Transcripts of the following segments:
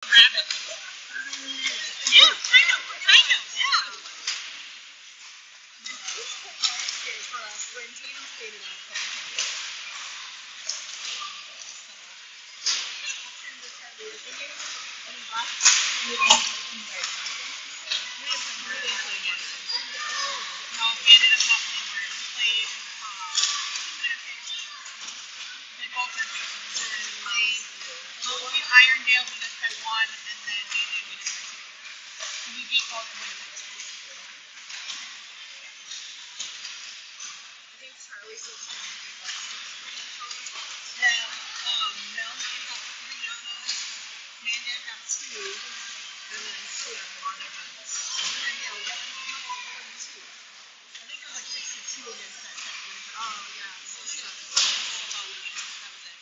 Rabbit. Yeah, kind of, yeah. For us, when Tatum skated on a couple times. And last season, we didn't play again. No, we ended up not playing more. We played, they both interfaces. We played Logan Irondale, we just had one, and then Mandan we just had two. We beat both of them. I think Charlie's still trying to do that. Melanie got 3 on us, Mandan got 2, and then Sue got 1 on us. And then, yeah, one, no, 2. I think it was like 6-2 against that second. Oh, yeah. So she got 4. That was it.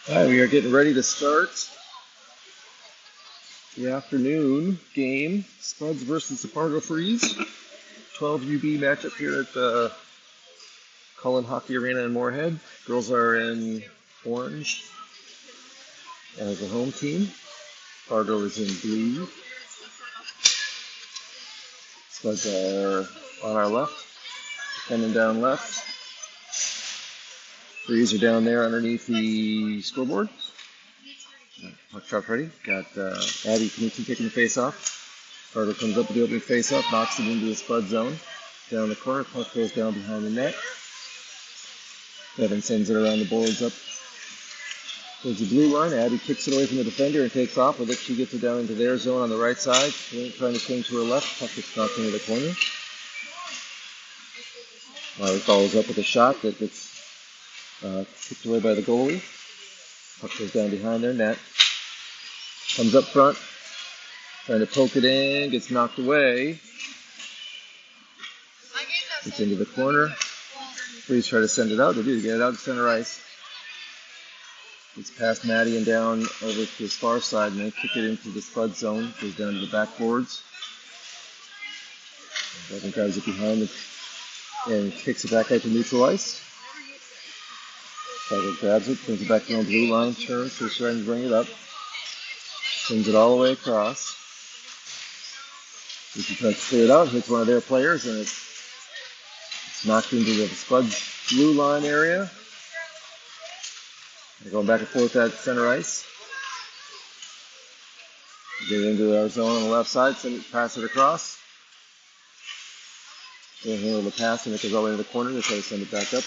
All right, we are getting ready to start the afternoon game. Spuds versus the Fargo Freeze. 12 UB matchup here at the Cullen Hockey Arena in Moorhead. Girls are in orange as a home team. Fargo is in blue. Spuds are on our left, defending down left. Freeze are down there underneath the scoreboard. Puck drop ready. Got Abby Knutson taking the face off. Fargo comes up with the opening face off, knocks it into the Spud zone. Down the corner, puck goes down behind the net. Evan sends it around the boards up towards the blue line. Abby kicks it away from the defender and takes off with it. She gets it down into their zone on the right side. Trying to swing to her left. Puck gets knocked into the corner. He follows up with a shot that gets kicked away by the goalie. Puck goes down behind their net. Comes up front. Trying to poke it in. Gets knocked away. It's into the corner. Please try to send it out. They do. Get it out to center ice. It's past Maddie and down over to his far side, and they kick it into the Spud zone. Goes down to the backboards. Devin grabs it behind it and kicks it back out to neutral ice. Fargo grabs it, brings it back down the blue line, turns, so he's trying to bring it up. Sends it all the way across. He tries to clear it out, hits one of their players, and it's knocked into the Spud's blue line area. They're going back and forth at center ice. Get it into our zone on the left side, pass it across. They handle the pass, and it goes all the way to the corner. They try to send it back up.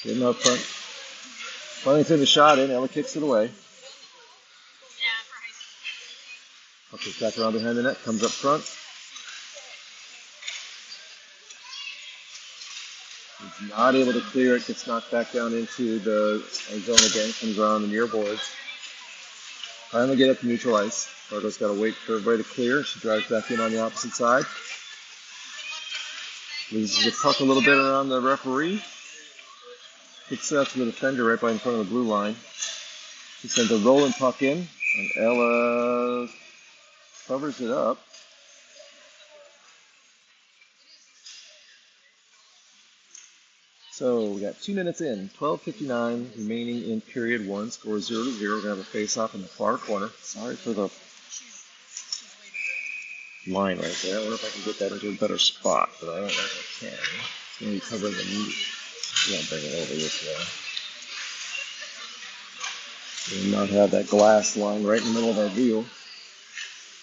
Get him up front. Finally sends a shot in. Ella kicks it away. Puck goes back around behind the net, comes up front. He's not able to clear it, gets knocked back down into the zone again, comes around the near boards. Finally get up to neutral ice. Fargo's got to wait for everybody to clear. She drives back in on the opposite side. Loses the puck a little bit around the referee. Kicks it out to the defender right by in front of the blue line. He sends a rolling puck in, and Ella covers it up. So we got 2 minutes in, 12:59 remaining in period one. Score 0-0. We're gonna have a face-off in the far corner. Sorry for the line right there. I wonder if I can get that into a better spot, but I don't know if I can. It's gonna be covering the meat. Yeah, bring it over this way. We will not have that glass line right in the middle of our view.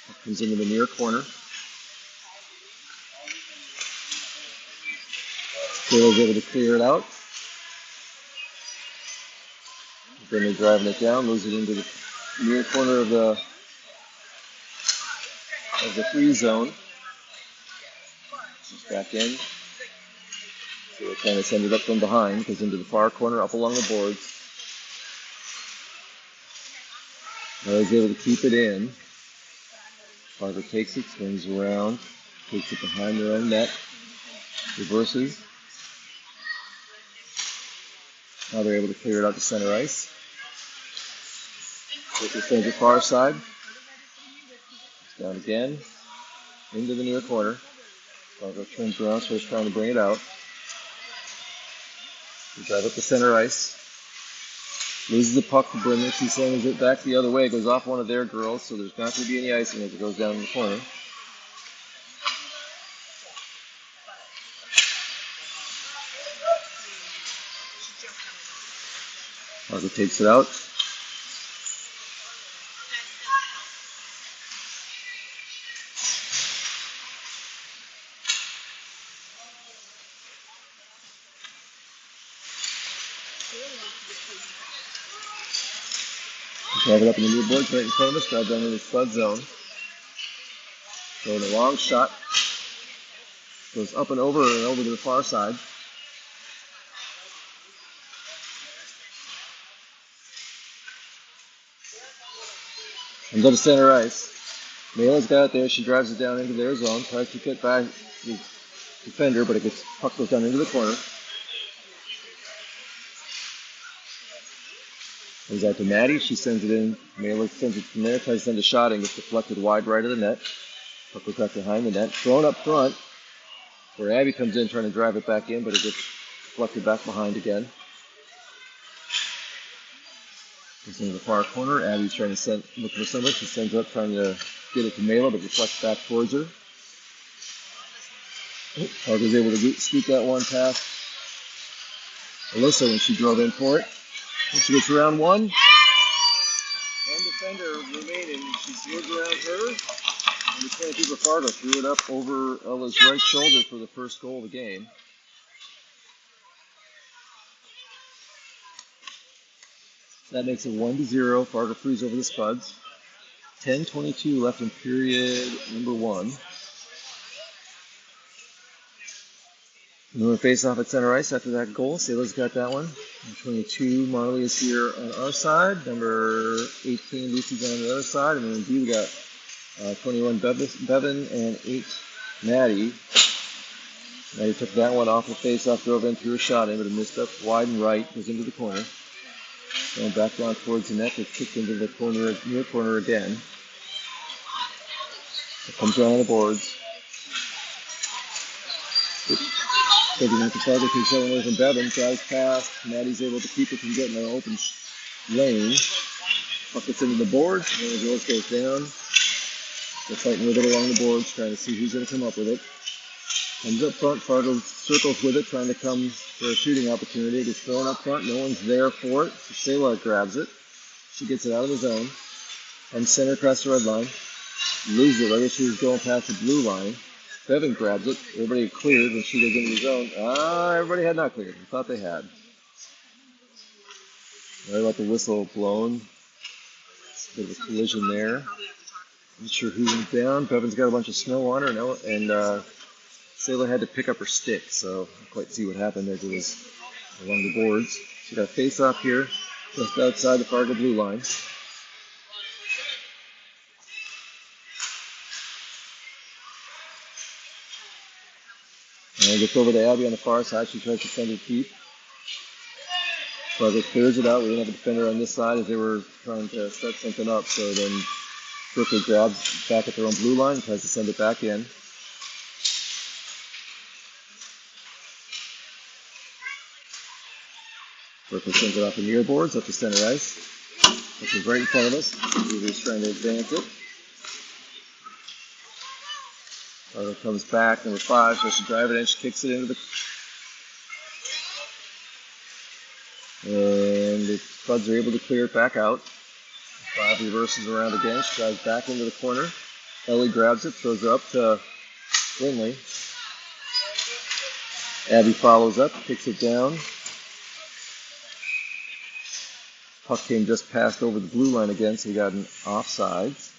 It comes into the near corner. Taylor's able to clear it out. Then they're driving it down, moves it into the near corner of the free zone. Back in. So they're trying to send it up from behind, goes into the far corner, up along the boards. He's able to keep it in. Fargo takes it, swings around, takes it behind their own net, reverses. Now they're able to clear it out to center ice. Take it to the far side. It's down again, into the near corner. Fargo turns around, so he's trying to bring it out. They drive up the center ice. Loses the puck to Brendan. She sends it back the other way. It goes off one of their girls, so there's not going to be any icing as it goes down in the corner. Fargo takes it out. Drive it up in the near boards right in front of us. Drive down into the Spud zone. Throwing a long shot. Goes up and over to the far side. Comes up to center ice. Mayla's got it there. She drives it down into their zone. Tries to get by the defender, but puck goes down into the corner. Goes out to Maddie. She sends it in. Mailer sends it from there. Tries to send a shot and gets deflected wide right of the net. Puck goes back behind the net. Thrown up front, where Abby comes in trying to drive it back in, but it gets deflected back behind again. Goes into the far corner. Abby's trying to look for somebody. She sends up trying to get it to Mailer, but deflects back towards her. Fargo's able to scoop that one past Alyssa when she drove in for it. And she gets around one. One defender remaining. She swerves around her. And the goalkeeper Fargo threw it up over Ella's right shoulder for the first goal of the game. That makes it 1-0. Fargo frees over the Spuds. 10:22 left in period number 1. Another face off at center ice after that goal. Sayla's got that one. Number 22, Marley is here on our side. Number 18, Lucy's on the other side. And then D, we got 21, Bevan, and 8, Maddie. Maddie took that one off the face off, drove in, threw a shot in, but it missed up wide and right, goes into the corner. Going back down towards the net, it's kicked into the corner, near corner again. It comes around the boards. Taking it to Fargo, takes that one away from Bevan, drives past. Maddie's able to keep it from getting an open lane. Puck gets into the boards, and the goal goes down. They're fighting with it along the boards, trying to see who's going to come up with it. Comes up front, Fargo circles with it, trying to come for a shooting opportunity. It gets thrown up front, no one's there for it. So Sayla grabs it. She gets it out of the zone. Comes center across the red line. Loses it right as she was going past the blue line. Bevan grabs it. Everybody cleared when she goes into the zone. Everybody had not cleared. I thought they had. Right about the whistle blown. Bit of a collision there. Not sure who went down. Bevan's got a bunch of snow on her, and Sayla had to pick up her stick, so I can't quite see what happened as it was along the boards. She got a face off here, just outside the Fargo blue line. And it gets over to Abby on the far side. She tries to send it deep. Fargo clears it out. We didn't have a defender on this side as they were trying to set something up. So then Brooklyn grabs back at their own blue line and tries to send it back in. Brooklyn sends it off the near boards up to center ice. This is right in front of us. Weaver's trying to advance it. Fargo comes back, number 5, tries to drive it in, she kicks it into the... And the Spuds are able to clear it back out. 5 reverses around again, she drives back into the corner. Ellie grabs it, throws it up to Finley. Abby follows up, kicks it down. Puck came just past over the blue line again, so we got an offsides.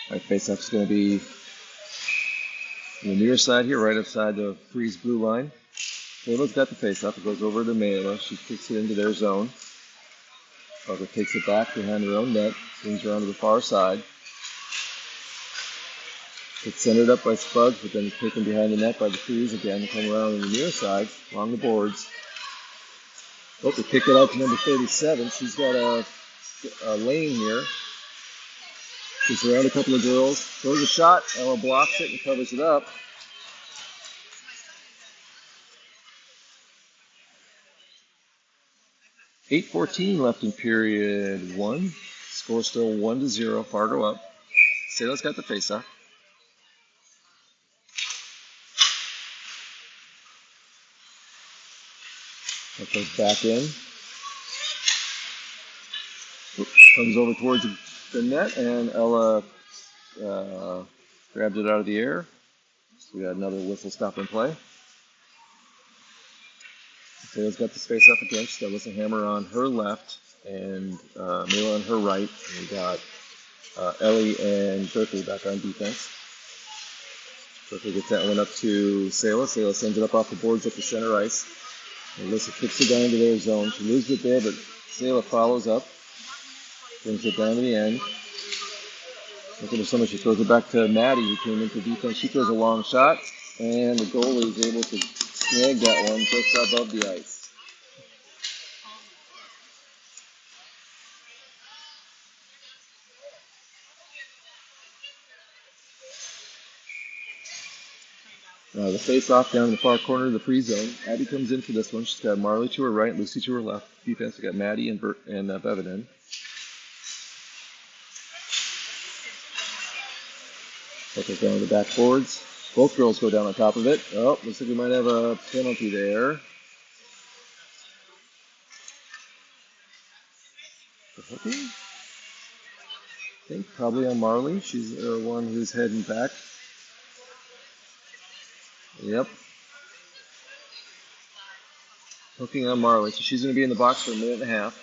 Our face-off is going to be on the near side here, right outside the Freeze blue line. Layla's got the face-off. It goes over to Mayla. She kicks it into their zone. Fargo takes it back behind her own net, swings around to the far side. It's centered up by Spuds, but then taken behind the net by the Freeze again. They come around on the near side, along the boards. Oh, they kick it out to number 37. She's got a lane here. Gets around a couple of girls, throws a shot, Ella blocks it and covers it up. .8:14 left in period 1. Score still 1-0, Fargo up. Sayla's got the face-off. That goes back in. Comes over towards the net, and Ella grabbed it out of the air. So we got another whistle stop and play. Sayla's got the space up again. She's got Alyssa Hammer on her left and Mila on her right. And we got Ellie and Berkeley back on defense. Berkeley gets that one up to Sayla. Sayla sends it up off the boards up to center ice. And Alyssa kicks it down into their zone. She loses it there, but Sayla follows up. Brings it down to the end. Looking for someone, she throws it back to Maddie, who came into defense. She throws a long shot, and the goalie is able to snag that one just above the ice. The face-off down in the far corner of the free zone. Abby comes in for this one. She's got Marley to her right, Lucy to her left. Defense, we got Maddie and Bevan in. Take it down the back boards. Both girls go down on top of it. Oh, looks like we might have a penalty there. The hooking? I think probably on Marley. She's the one who's heading back. Yep. Hooking on Marley. So she's going to be in the box for a minute and a half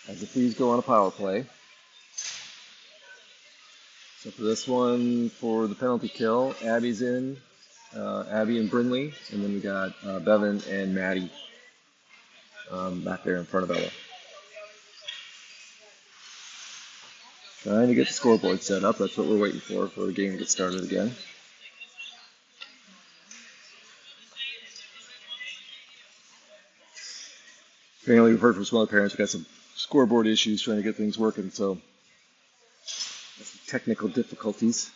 as the Freeze go on a power play. So for this one, for the penalty kill, Abby's in. Abby and Brinley. And then we got Bevan and Maddie back there in front of Ella. Trying to get the scoreboard set up. That's what we're waiting for the game to get started again. Apparently, we've heard from some other parents who got some scoreboard issues trying to get things working, so some technical difficulties.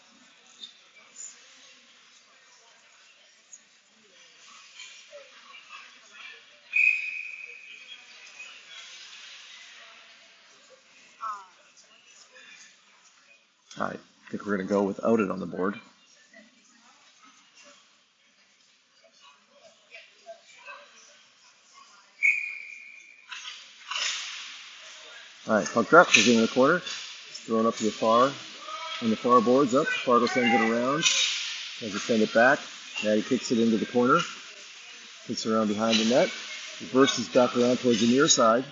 I think we're going to go without it on the board. All right, puck drop goes in the corner. It's thrown up to the far, on the far boards up. Fargo sends it around. Tries to send it back. Maddie kicks it into the corner. Kicks it around behind the net. Reverses back around towards the near side.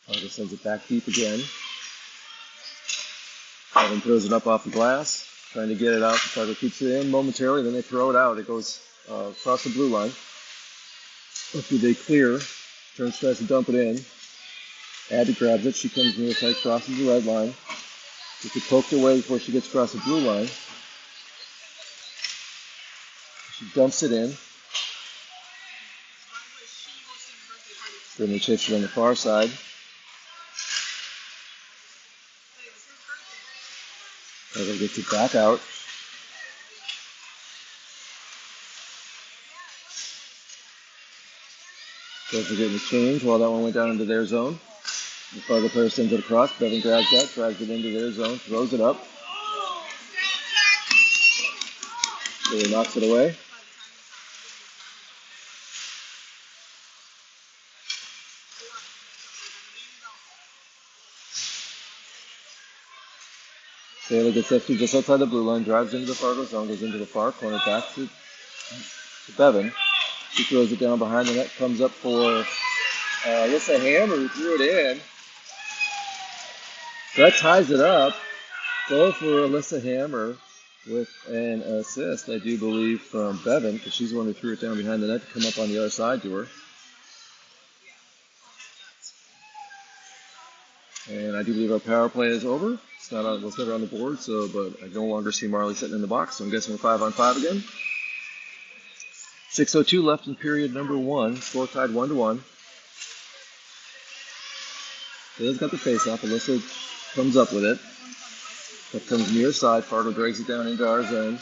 Fargo sends it back deep again. Evan throws it up off the glass. Trying to get it out. Fargo keeps it in momentarily. Then they throw it out. It goes across the blue line. After they clear, Turns tries to dump it in. Abby grabs it. She comes near side, crosses the red line. She gets poked away before she gets across the blue line. She dumps it in. Then they chase it on the far side. Fargo gets it back out. Goes for getting the change while that one went down into their zone. The Fargo player sends it across. Bevan grabs that, drives it into their zone, throws it up. Really knocks it away. Taylor gets that just outside the blue line, drives into the Fargo zone, goes into the far corner, back to Bevan. She throws it down behind the net, comes up for Alyssa Hammer, who threw it in. So that ties it up. Goal for Alyssa Hammer with an assist, I do believe, from Bevan, because she's the one who threw it down behind the net to come up on the other side to her. And I do believe our power play is over. It's never on the board, but I no longer see Marley sitting in the box, so I'm guessing we're 5-on-5 again. 6:02 left in period number 1. Score tied 1-1. Taylor's got the face-off. Alyssa comes up with it. That comes near side. Fargo drags it down into our zone.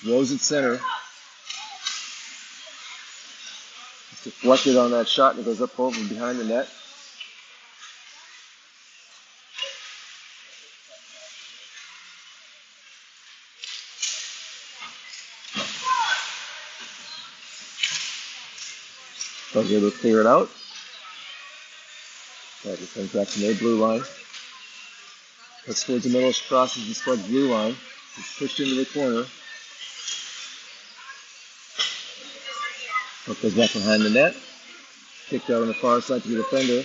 Rose at center. It's deflected on that shot and it goes up over behind the net. Fargo's able to clear it out. Fargo comes back to their blue line. Cuts towards the middle, she crosses the Spuds blue line. It's pushed into the corner. Puck goes back behind the net. Kicked out on the far side to the defender.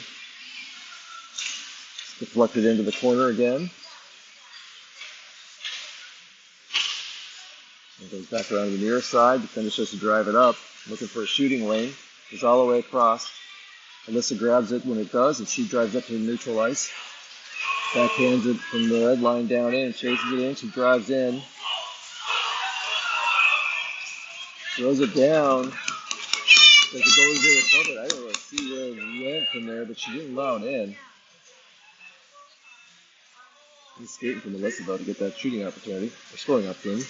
It's deflected into the corner again. It goes back around to the near side. Defender tries to drive it up. Looking for a shooting lane. Goes all the way across. Alyssa grabs it when it does, and she drives up to the neutral ice. Backhands it from the red line down in, chases it in, she drives in. Throws it down. As the goalie's in the cover, I didn't really see where it went from there, but she didn't allow it in. He's skating from Alyssa though to get that shooting opportunity, or scoring opportunity.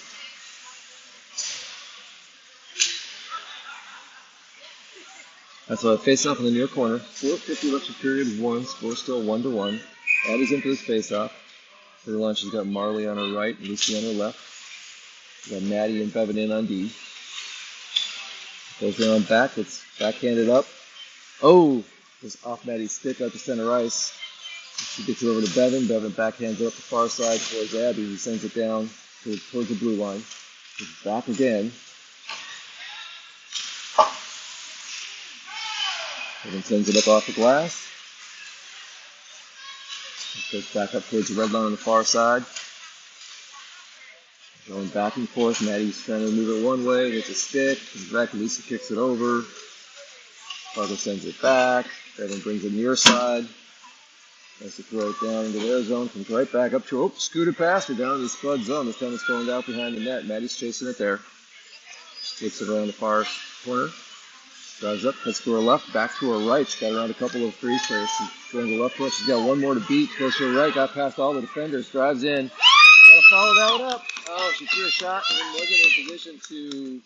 That's a face-off in the near corner. 4:50 left in period one. Score still 1-1. Addie's in for this face-off. For the lunch, she's got Marley on her right, Lucy on her left. We've got Maddie and Bevan in on D. Goes around back. It's backhanded up. Oh! Just off Maddie's stick out to center ice. She gets it over to Bevan. Bevan backhands it up the far side towards Abby. He sends it down towards the blue line. She's back again. Bevan sends it up off the glass. It goes back up towards the red line on the far side. Going back and forth. Maddie's trying to move it one way. Hits a stick. Comes back. Lisa kicks it over. Fargo sends it back. Bevan brings it near side. Tries to throw it down into their zone. Comes right back up to scooted past her down to the Spud zone. This time it's going out behind the net. Maddie's chasing it there. Takes it around the far corner. Drives up, cuts to her left, back to her right. She's got around a couple of Freeze players. She's going to the left foot. She's got one more to beat. Goes to her right, got past all the defenders. Drives in. Got to follow that one up. Oh, she threw a shot and wasn't in position to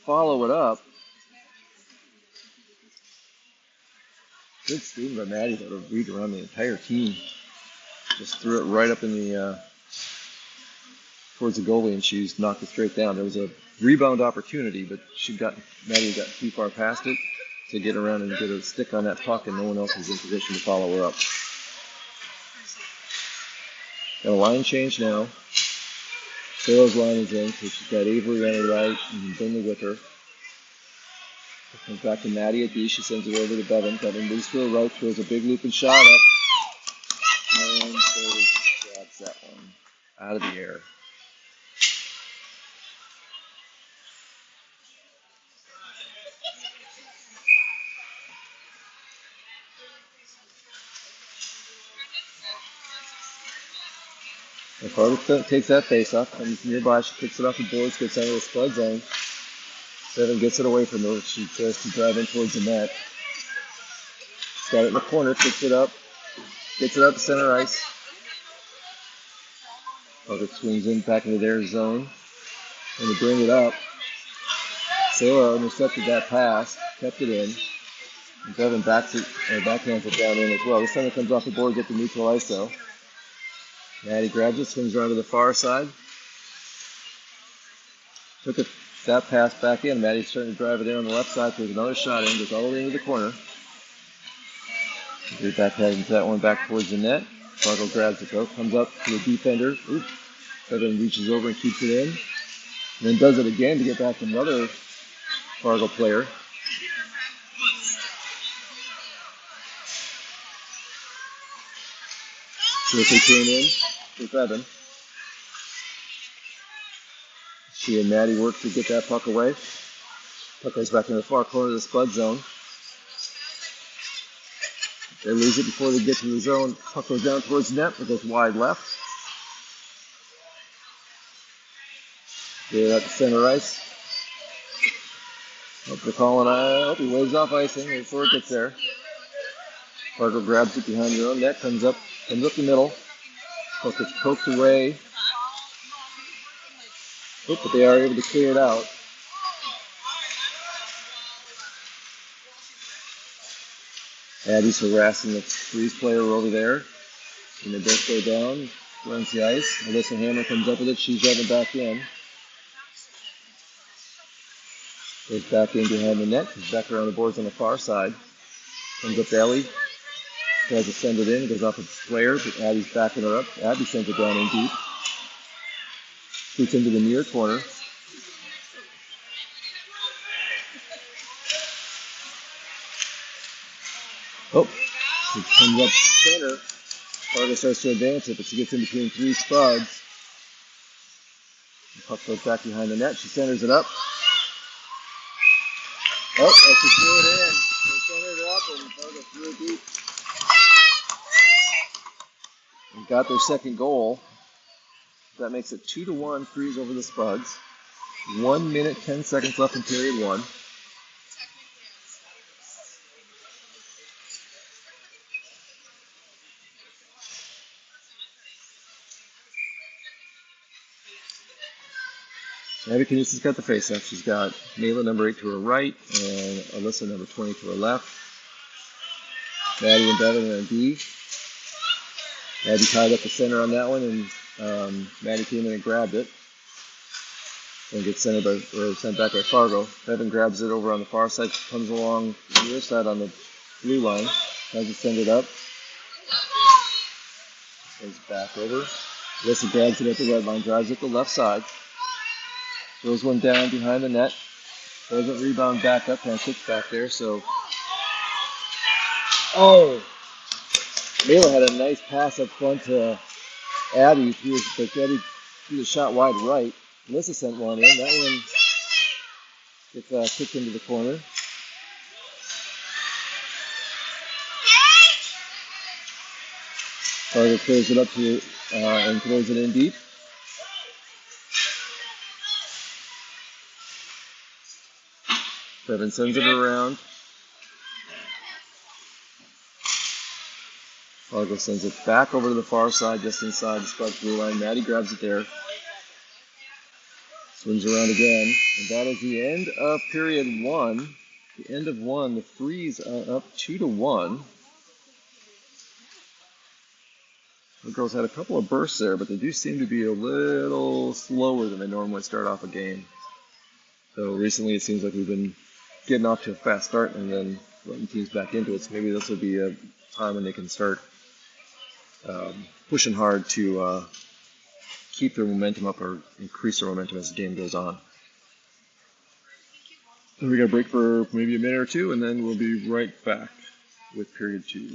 follow it up. Good skating by Maddie, though, to read around the entire team. Just threw it right up in the towards the goalie, and she's knocked it straight down. There was a rebound opportunity, but Maddie got too far past it to get around and get a stick on that puck, and no one else was in position to follow her up. Got a line change now. Sarah's line is in, so she's got Avery on her right and Finley with her. Comes back to Maddie at D. She sends it over to Bevan. Bevan moves to her right, throws a big looping shot up, and grabs that one out of the air. And Fargo takes that face off, comes nearby, she picks it off the boards, gets out of the Spud zone. Bevan gets it away from her. She tries to drive in towards the net. She's got it in the corner, picks it up, gets it out to center ice. Fargo swings in back into their zone. And to bring it up, Sarah intercepted that pass, kept it in. And Bevan backhands it down in as well. This time it comes off the board, get the neutral ice though. Maddie grabs it, swings around to the far side. Took that pass back in. Maddie's starting to drive it in on the left side. There's another shot in, goes all the way into the corner. Get backhanding that one back towards the net. Fargo grabs it though, comes up to the defender. Oops. Bevan reaches over and keeps it in. And then does it again to get back to another Fargo player. So if they came in for Bevan. She and Maddie work to get that puck away. Puck goes back in the far corner of the Spud zone. They lose it before they get to the zone. Puck goes down towards the net. It goes wide left. Get it out to center ice. Hope they're calling. I hope he waves off icing before it gets there. Fargo grabs it behind their own net. Comes up the middle. Puck gets poked away. Oh, but they are able to clear it out. Addie's harassing the Freeze player over there. And they both go down. Runs the ice. Alyssa Hammer comes up with it. She's driving back in. Goes back in behind the net. Comes back around the boards on the far side. Comes up to Ellie. Tries to send it in. Goes off a player, but Addie's backing her up. Abby sends it down in deep. Shoots into the near corner. Oh, it comes up center. Fargo starts to advance it, but she gets in between three Spuds. The puck goes back behind the net. She centers it up. Oh, and she threw it in. They centered it up and Fargo threw it deep. And got their second goal. That makes it 2-1 Freeze over the Spuds. 1 minute, 10 seconds left in period one. Abby Canusa's got the face-off. She's got Mayla, number 8, to her right, and Alyssa, number 20, to her left. Maddie and Devin on D. Maddie tied up the center on that one, and Maddie came in and grabbed it. And gets sent back by Fargo. Devin grabs it over on the far side, comes along the other side on the blue line, tries to send it up. Goes back over. Alyssa grabs it at the red line, drives it to the left side. Throws one down behind the net. Doesn't rebound back up, kind of sits back there, so. Oh! Mayla had a nice pass up front to Abby, but Abby threw the shot wide right. Alyssa sent one in. That one gets kicked into the corner. Fargo clears it up to and throws it in deep. Devin sends it around. Fargo sends it back over to the far side, just inside the Spuds blue line. Maddie grabs it there. Swings around again. And that is the end of period one. The end of one. The Freeze are up 2-1. The girls had a couple of bursts there, but they do seem to be a little slower than they normally start off a game. So recently it seems like we've been getting off to a fast start and then letting teams back into it. So maybe this will be a time when they can start pushing hard to keep their momentum up or increase their momentum as the game goes on. And we're going to break for maybe a minute or two, and then we'll be right back with period two.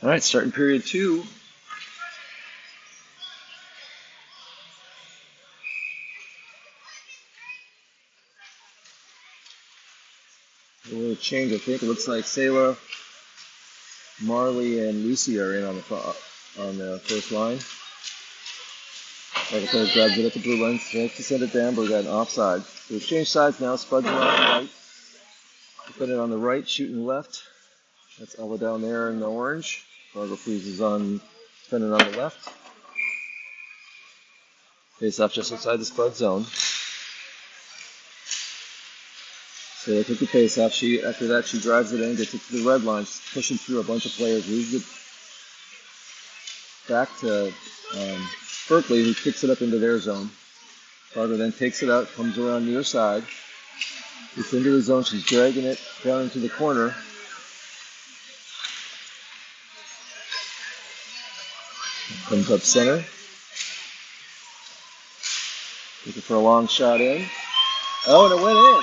All right, starting period two. A little change, I think. It looks like Sayla, Marley, and Lucy are in on the first line. Like I said, grabs it at the blue line, tries to send it down, but we got an offside. So we've changed sides now. Spuds are on the right. We put it on the right, shooting left. That's Ella down there in the orange. Fargo Freeze is on, spinning on the left. Face off just inside the Spud zone. So they took the face off. After that, she drives it in, gets it to the red line, she's pushing through a bunch of players, moves it back to Berkeley, who kicks it up into their zone. Fargo then takes it out, comes around near side, gets into the zone. She's dragging it down into the corner. Comes up center. Looking for a long shot in. Oh, and it went in.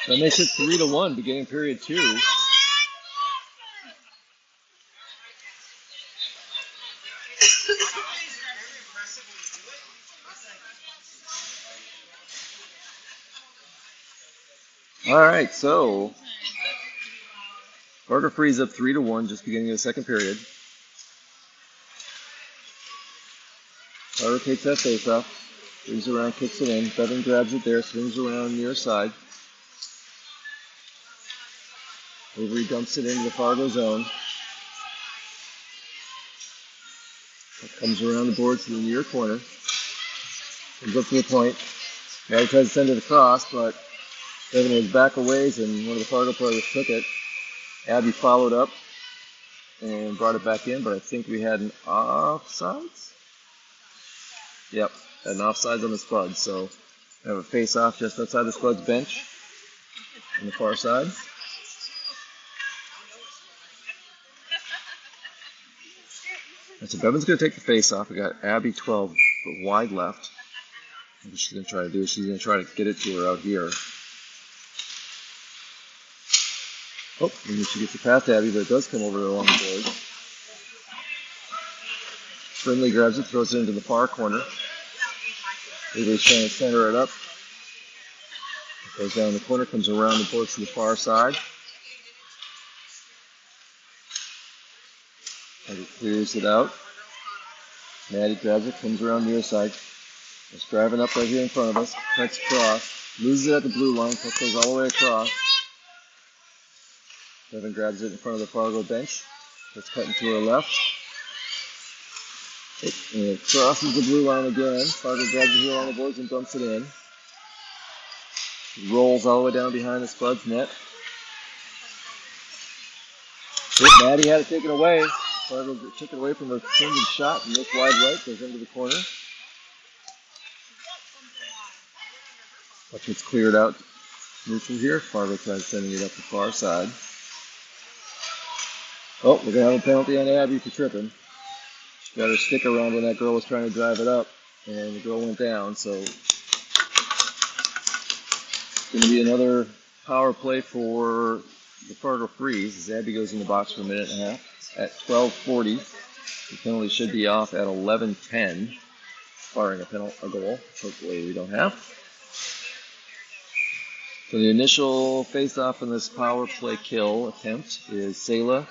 That makes it 3-1 beginning period two. All right, so Fargo Freeze up 3-1, just beginning of the second period. Fargo takes that face off, brings around, kicks it in. Bevan grabs it there, swings around near side. Avery dumps it into the Fargo zone. Comes around the board to the near corner. Comes up to the point. Now he tries to send it across, but Bevan was back a ways, and one of the Fargo players took it. Abby followed up and brought it back in, but I think we had an offsides. Yep, had an offsides on the Spuds, so we have a face-off just outside the Spuds bench on the far side. And so Bevan's going to take the face-off. We got Abby 12, but wide left. What she's going to try to do is she's going to try to get it to her out here. Oh, maybe she gets it past Abby, but it does come over along the board. Brindley grabs it, throws it into the far corner. Avery's trying to center it up. It goes down the corner, comes around the board to the far side. Abby clears it out. Maddie grabs it, comes around near side. It's driving up right here in front of us. Cuts across. Loses it at the blue line. Puck goes all the way across. Bevan grabs it in front of the Fargo bench. It's cutting to her left. It crosses the blue line again. Fargo grabs it here on the boards and dumps it in. It rolls all the way down behind the Spuds net. Maddie had it taken away. Fargo took it away from her intended shot and this wide right goes into the corner. Puck gets cleared out neutral here. Fargo tries sending it up the far side. Oh, we're going to have a penalty on Abby for tripping. She got her stick around when that girl was trying to drive it up, and the girl went down, so it's going to be another power play for the Fargo Freeze as Abby goes in the box for a minute and a half at 12:40. The penalty should be off at 11:10, barring a goal. Hopefully we don't have. So the initial face-off in this power play kill attempt is Selah,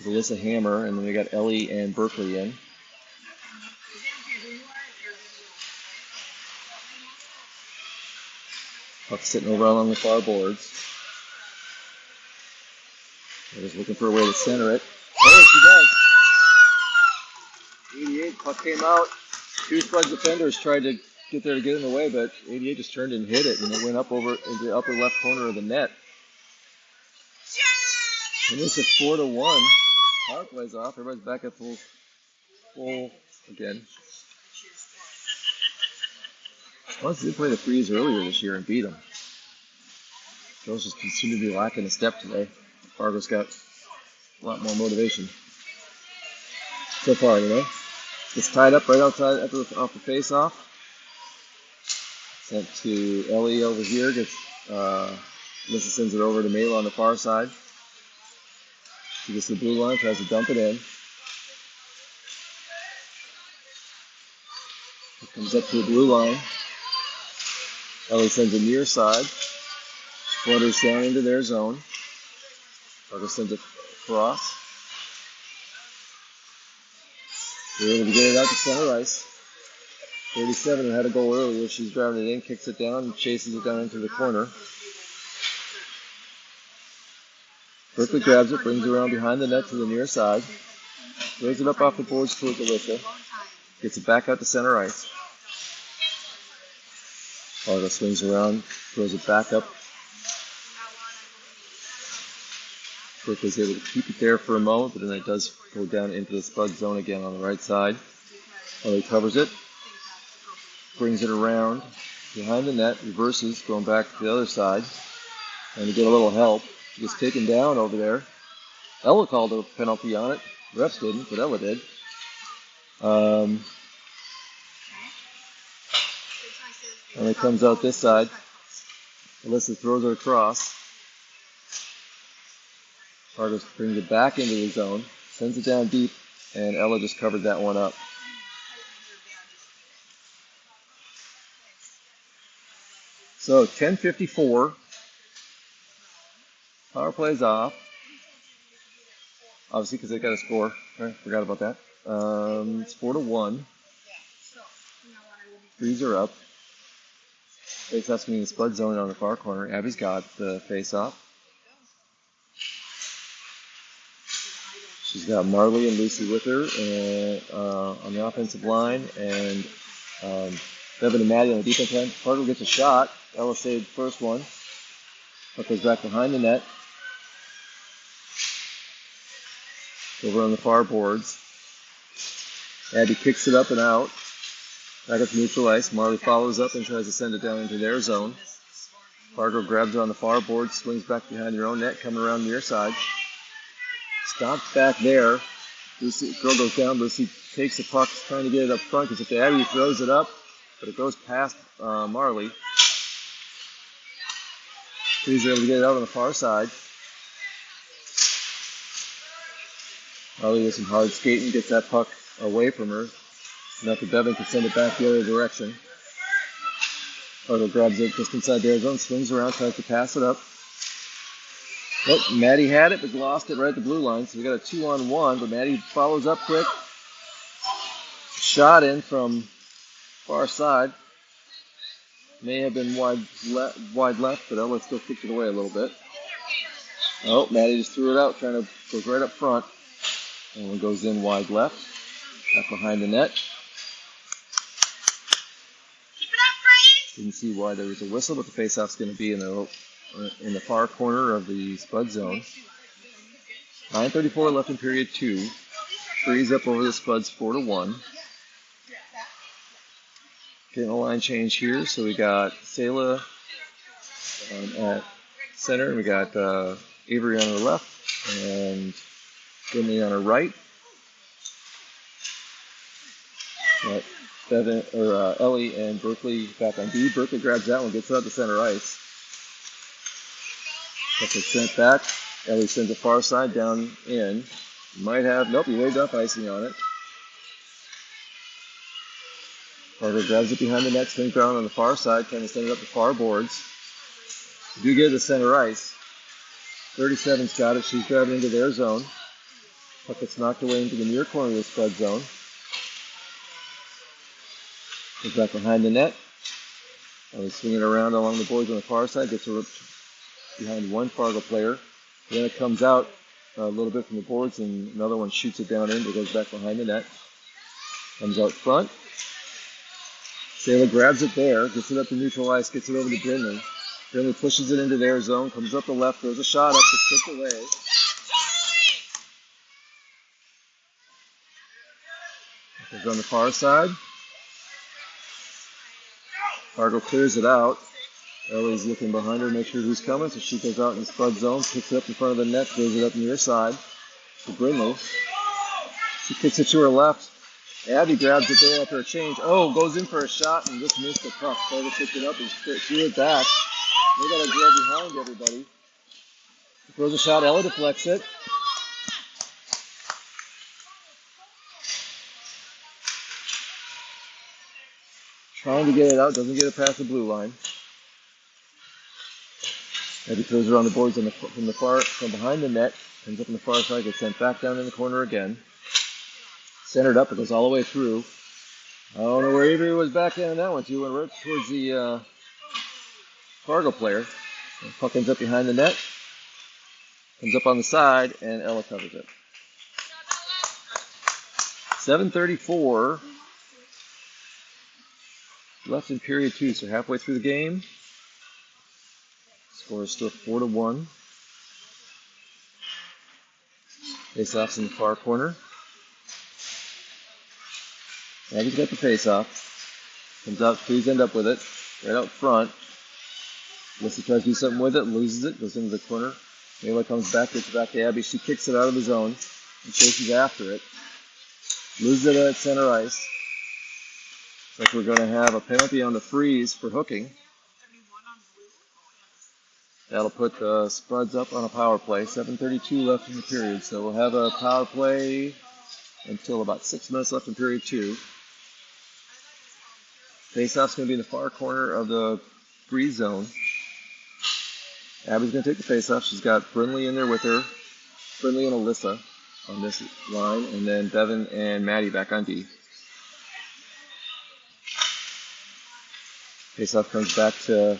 Alyssa Hammer, and then we got Ellie and Berkeley in. Puck sitting over along the far boards. They're just looking for a way to center it. Oh, she does. 88, puck came out. Two Spuds defenders tried to get there to get in the way, but 88 just turned and hit it, and it went up over into the upper left corner of the net. And this is 4-1. Power plays off. Everybody's back at full again. Spuds did play the Freeze earlier this year and beat them. Girls just seem to be lacking a step today. Fargo's got a lot more motivation. So far, you know. It's tied up right outside off the face-off. Sent to Ellie over here. Alyssa sends it over to Mela on the far side. She gets the blue line, tries to dump it in. It comes up to the blue line. Ellie sends it near side. Flutters down into their zone. Fargo sends it across. They're able to get it out to center ice. 37 had a goal earlier. She's driving it in, kicks it down, and chases it down into the corner. Berkeley grabs it, brings it around behind the net to the near side. Throws it up off the boards towards Alyssa. Gets it back out to center ice. Fargo swings around, throws it back up. Berkeley's able to keep it there for a moment, but then it does go down into the Spud zone again on the right side. Ellie covers it, brings it around behind the net, reverses, going back to the other side, and to get a little help. She gets taken down over there. Ella called a penalty on it. The refs didn't, but Ella did. And it comes out this side. Alyssa throws it across. Fargo brings it back into the zone, sends it down deep, and Ella just covered that one up. So 10:54. Power play's off. Obviously, because they got a score. I forgot about that. It's 4-1. Threes are up. Face-off's going to be the Spud zone on the far corner. Abby's got the face-off. She's got Marley and Lucy with her on the offensive line, and Bevan and Maddie on the defensive line. Fargo gets a shot. Ella saved the first one. Puck goes back behind the net. Over on the far boards. Abby kicks it up and out. Back up to neutral ice. Marley follows up and tries to send it down into their zone. Fargo grabs it on the far board, swings back behind their own net, coming around near side. Stops back there. Lucy, girl goes down. Lucy takes the puck, trying to get it up front, because if the Abby throws it up, but it goes past Marley. She's able to get it out on the far side. Marley with some hard skating gets that puck away from her. Enough that Bevan can send it back the other direction. Fargo grabs it just inside their zone, swings around, tries to pass it up. Oh, Maddie had it, but lost it right at the blue line. So we got a 2-on-1, but Maddie follows up quick. Shot in from far side. May have been wide left, but Ella still kicked it away a little bit. Oh, Maddie just threw it out, trying to go right up front. And it goes in wide left, back behind the net. Didn't see why there was a whistle, but the faceoff's going to be in the far corner of the Spud zone. 9:34 left in period 2. Freeze up over the Spuds 4-1. Getting a line change here, so we got Sayla at center, and we got Avery on the left, and Finley on her right. Got Ellie and Berkeley back on D. Berkeley grabs that one, gets it out to center ice. Gets it sent back. Ellie sends it far side down in. Might have, nope, he waved off icing on it. Fargo grabs it behind the net, swings around on the far side, trying to send it up the far boards. We do get it to center ice. 37's got it. She's grabbing into their zone. Puck gets knocked away into the near corner of the Spud zone. Goes back behind the net. And swinging around along the boards on the far side. Gets her behind one Fargo player. Then it comes out a little bit from the boards, and another one shoots it down in, but goes back behind the net. Comes out front. Saylor grabs it there, gets it up to neutral ice, gets it over to Brindley. Brindley pushes it into their zone, comes up the left, throws a shot up, gets tipped away. Goes on the far side. Fargo clears it out. Ellie's looking behind her to make sure who's coming, so she goes out in the Spud zone, picks it up in front of the net, throws it up near side to Brindley. She kicks it to her left. Abby grabs it there after a change. Oh, goes in for a shot and just missed the puck. Fargo picked it up and threw it back. They got to go behind everybody. Throws a shot. Ella deflects it. Trying to get it out. Doesn't get it past the blue line. Abby throws it on the boards from behind the net. Comes up on the far side. Gets sent back down in the corner again. Centered up. It goes all the way through. I don't know where Avery was back in on that one. She went right towards the Fargo player. The puck ends up behind the net. Comes up on the side, and Ella covers it. 7:34 left in period 2, so halfway through the game. Score is still 4-1. Face-offs in the far corner. Abby's got the face-off. Comes out, please end up with it. Right out front. Melissa tries to do something with it, loses it, goes into the corner. Layla comes back, gets it back to Abby. She kicks it out of the zone and chases after it. Loses it at center ice. Looks like we're going to have a penalty on the freeze for hooking. That'll put the Spuds up on a power play. 7:32 left in the period, so we'll have a power play until about 6 minutes left in period 2. Face-off's going to be in the far corner of the freeze zone. Abby's going to take the face-off. She's got Brindley in there with her. Brindley and Alyssa on this line, and then Bevan and Maddie back on D. Face-off comes back to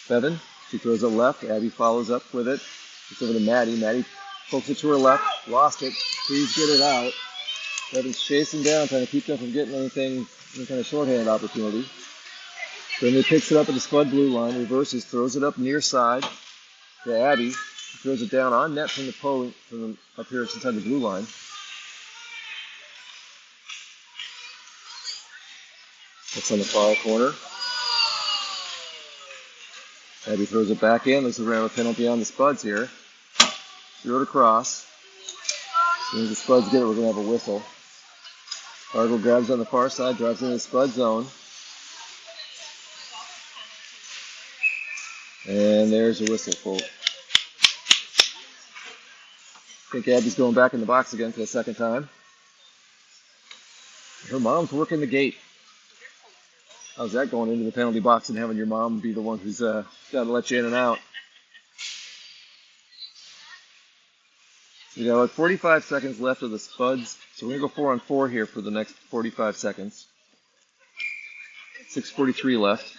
Bevan. She throws it left. Abby follows up with it. It's over to Maddie. Maddie pokes it to her left. Lost it. Please get it out. Bevan's chasing down, trying to keep them from getting any kind of shorthand opportunity. Brindley picks it up at the Spud blue line, reverses, throws it up near side to Abby. She throws it down on net from the pole, up here inside the blue line. That's on the far corner. Abby throws it back in. Looks like we're going to have a penalty on the Spuds here. Throw it across. As soon as the Spuds get it, we're going to have a whistle. Fargo grabs on the far side, drives into the Spud zone. And there's a whistle, folks. I think Abby's going back in the box again for the second time. Her mom's working the gate. How's that going into the penalty box and having your mom be the one who's got to let you in and out? So we got like 45 seconds left of the Spuds. So we're going to go 4-on-4 here for the next 45 seconds. 6:43 left.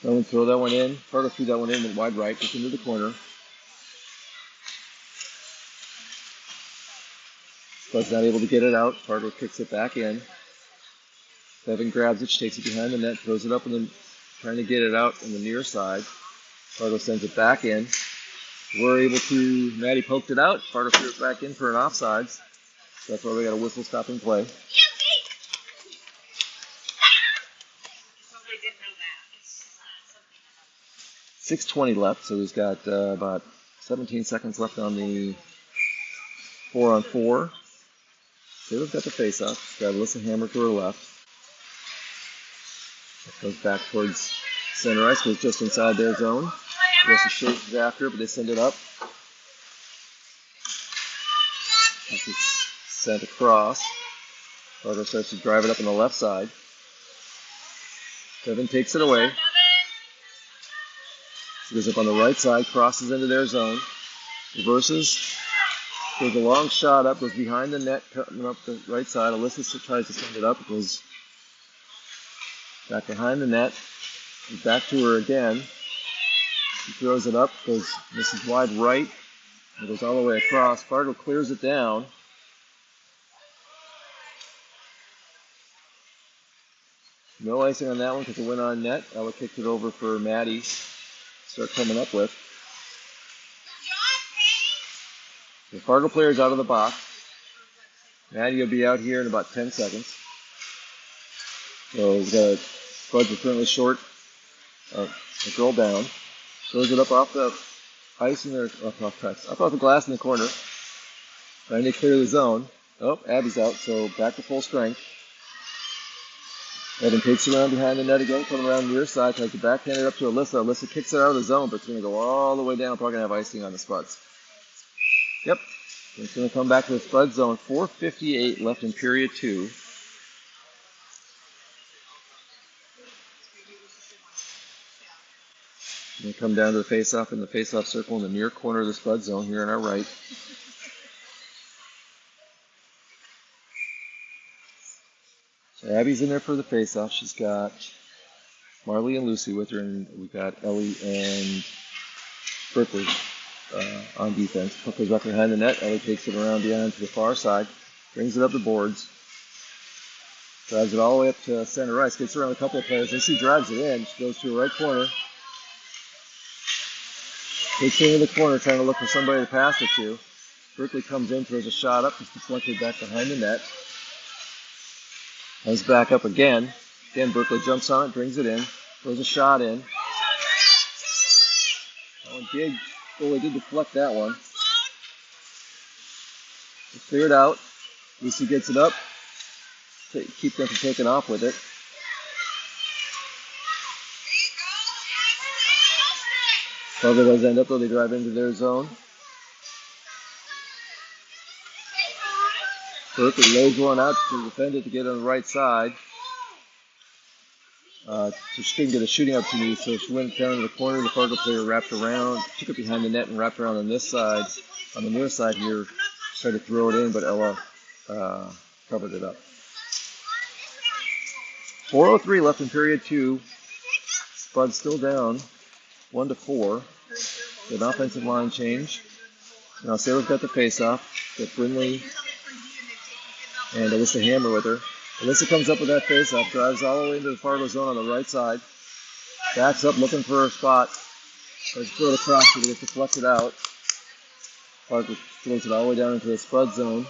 No one throw that one in. Fargo threw that one in with wide right, just into the corner. Spud's not able to get it out. Fargo kicks it back in. Bevan grabs it. She takes it behind the net, throws it up, and then trying to get it out on the near side. Fargo sends it back in. We're able to. Maddie poked it out. Fargo threw it back in for an offsides. So that's why we got a whistle stopping play. 6:20 left, so he's got about 17 seconds left on the 4-on-4. Taylor's got the face-off. He's got Alyssa Hammer to her left. Goes back towards center ice, goes just inside their zone. Alyssa chases after, but they send it up. It's sent across. Fargo starts to drive it up on the left side. Bevan takes it away. She goes up on the right side, crosses into their zone, reverses, goes a long shot up, goes behind the net, coming up the right side. Alyssa tries to send it up, it goes back behind the net, and back to her again. She throws it up, misses wide right, and goes all the way across. Fargo clears it down. No icing on that one because it went on net. Ella kicked it over for Maddie to start coming up with. The Fargo player's out of the box. Maddie will be out here in about 10 seconds. So the Spuds are currently short a girl down. Throws it up off the ice in there, up off the glass in the corner. Trying to clear the zone. Oh, Abby's out, so back to full strength. Evan takes it around behind the net again, coming around the near side, tries to backhand it up to Alyssa. Alyssa kicks it out of the zone, but it's going to go all the way down. Probably going to have icing on the Spuds. Yep. It's going to come back to the Spud zone. 4:58 left in period 2. Going to come down to the face-off in the face-off circle in the near corner of the Spud zone here on our right. So Abby's in there for the face-off. She's got Marley and Lucy with her, and we've got Ellie and Berkeley on defense. Puck goes back behind the net. Ellie takes it around behind to the far side, brings it up the boards, drives it all the way up to center ice, gets around a couple of players, and she drives it in. She goes to her right corner, takes it into the corner, trying to look for somebody to pass it to. Berkeley comes in, throws a shot up, just deflected back behind the net. Comes back up again. Again, Berkeley jumps on it, brings it in, throws a shot in. That one did, goalie did deflect that one. It's cleared out. Lucy gets it up. Keep them from taking off with it. Fargo does end up though, they drive into their zone. Berkeley lays one out to defend it to get on the right side. So she couldn't get a shooting opportunity, so she went down to the corner. The Fargo player wrapped around, took it behind the net and wrapped around on this side. On the near side here, tried to throw it in, but Ella covered it up. 4:03 left in period 2. Spuds still down, 1-4. An offensive line change. Now Sailor's got the face-off. Got Brindley and Alyssa Hammer with her. Alyssa comes up with that face-off, drives all the way into the Fargo zone on the right side. Backs up looking for her spot. Tries to throw it across, but it gets deflected out. Fargo throws it all the way down into the Spud zone.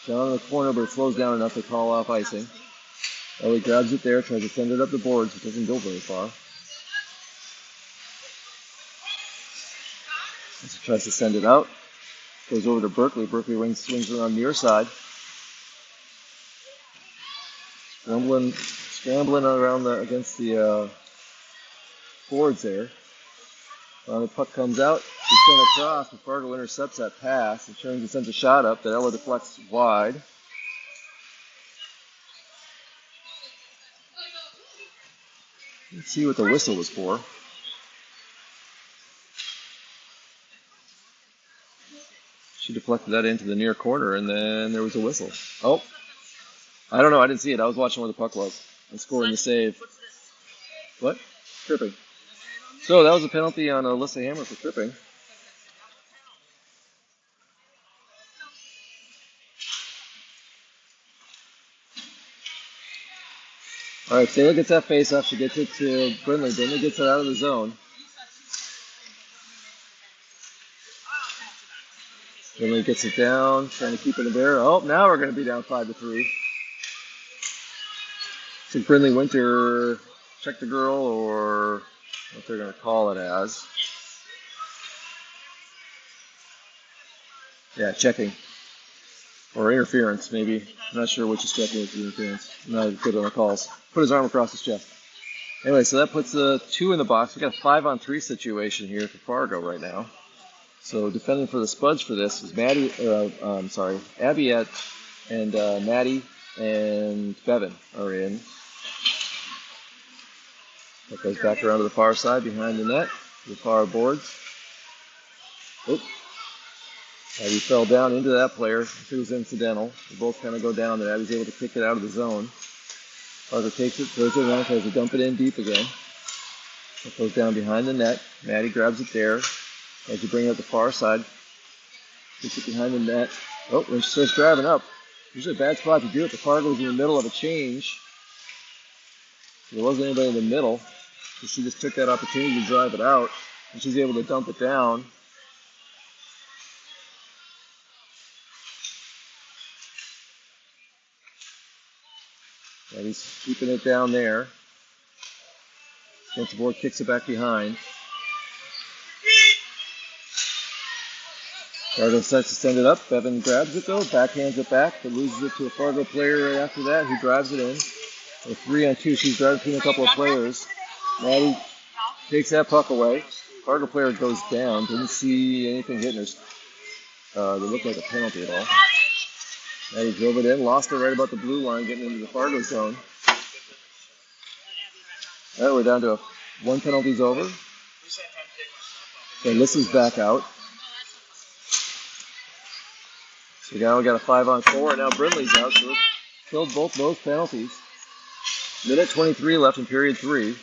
Down in the corner, but it slows down enough to call off icing. Ellie grabs it there, tries to send it up the boards. It doesn't go very far. As he tries to send it out, goes over to Berkeley. Berkeley swings it on the near side. Scrambling around against the boards there. When the puck comes out, she's sent across, but Fargo intercepts that pass and turns and sends a shot up that Ella deflects wide. Let's see what the whistle was for. She deflected that into the near corner, and then there was a whistle. Oh, I don't know. I didn't see it. I was watching where the puck was and scoring the save. What? Tripping. So that was a penalty on Alyssa Hammer for tripping. All right, Taylor gets that face off. She gets it to Brindley. Brindley gets it out of the zone. Brindley gets it down, trying to keep it in there. Oh, now we're going to be down 5-3. So Brindley Winter checked the girl, or what they're going to call it as. Yeah, checking. Or interference, maybe. I'm not sure which is checking with the interference. I'm not good on the calls. Put his arm across his chest. Anyway, so that puts 2 in the box. We got a 5-on-3 situation here for Fargo right now. So defending for the Spuds for this is Abby and Maddie and Bevan are in. That goes back around to the far side behind the net, the far boards. Oop. Abby fell down into that player. It was incidental. They both kind of go down there. Abby's able to kick it out of the zone. Fargo takes it, throws it around, tries to dump it in deep again. It goes down behind the net. Maddie grabs it there. As you bring it up the far side, kicks it behind the net. Oh, when she starts driving up, usually a bad spot to do it. The Fargo's in the middle of a change. There wasn't anybody in the middle, so she just took that opportunity to drive it out, and she's able to dump it down. And he's keeping it down there. Against the board, kicks it back behind. Fargo starts to send it up. Bevan grabs it though, backhands it back, but loses it to a Fargo player right after that, who drives it in. A 3-on-2, she's driving between a couple of players. Maddie takes that puck away. Fargo player goes down. Didn't see anything hitting her. That looked like a penalty at all. Maddie drove it in, lost it right about the blue line, getting into the Fargo zone. All right, we're down to 1 penalty's over. And this is back out. So now we got a 5-on-4, and now Brindley's out, so it killed both those penalties. Minute 23 left in period 3.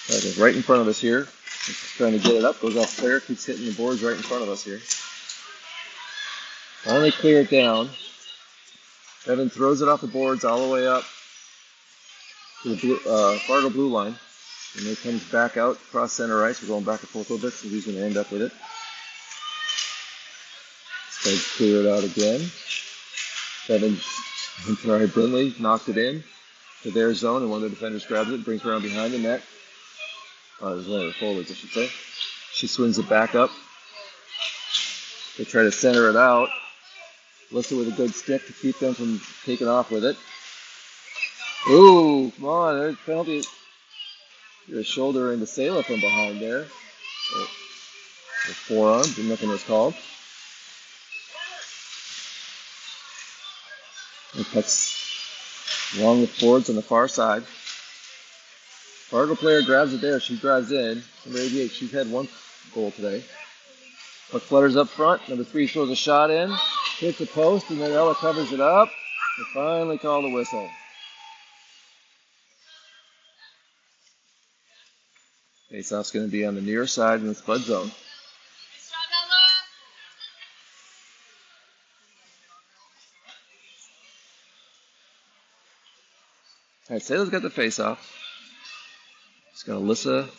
That is right in front of us here. Just trying to get it up, goes off clear, keeps hitting the boards right in front of us here. Finally clear it down. Evan throws it off the boards all the way up to the Fargo blue line. And then it comes back out across center ice. We're going back and forth a little bit, so he's going to end up with it. Let's clear it out again. Brindley knocked it in to their zone, and one of the defenders grabs it and brings it around behind the net. There's one of the forwards, I should say. She swings it back up. They try to center it out. Alyssa with a good stick to keep them from taking off with it. Ooh, come on, there's a penalty. Your shoulder into Sailor from behind there. So The forearm, and nothing was called. And puts along with Fords on the far side. Fargo player grabs it there. She drives in. Number 88, she's had one goal today. Puck flutters up front. Number 3 throws a shot in. Hits the post, and then Ella covers it up. They finally call the whistle. Faceoff's going to be on the near side in the Spud zone. All right, Salo's got the faceoff. She's got Alyssa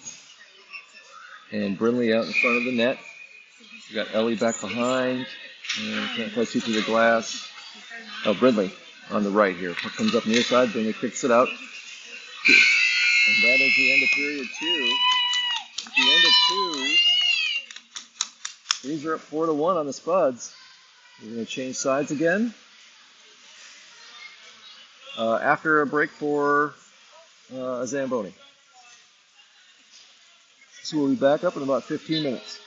and Brinley out in front of the net. We got Ellie back behind. And can't quite see through the glass. Oh, Brinley on the right here. Puck comes up near side. Brinley kicks it out. And that is the end of period 2. At the end of 2, these are up 4-1 on the Spuds. We're going to change sides again after a break for a Zamboni. So we'll be back up in about 15 minutes.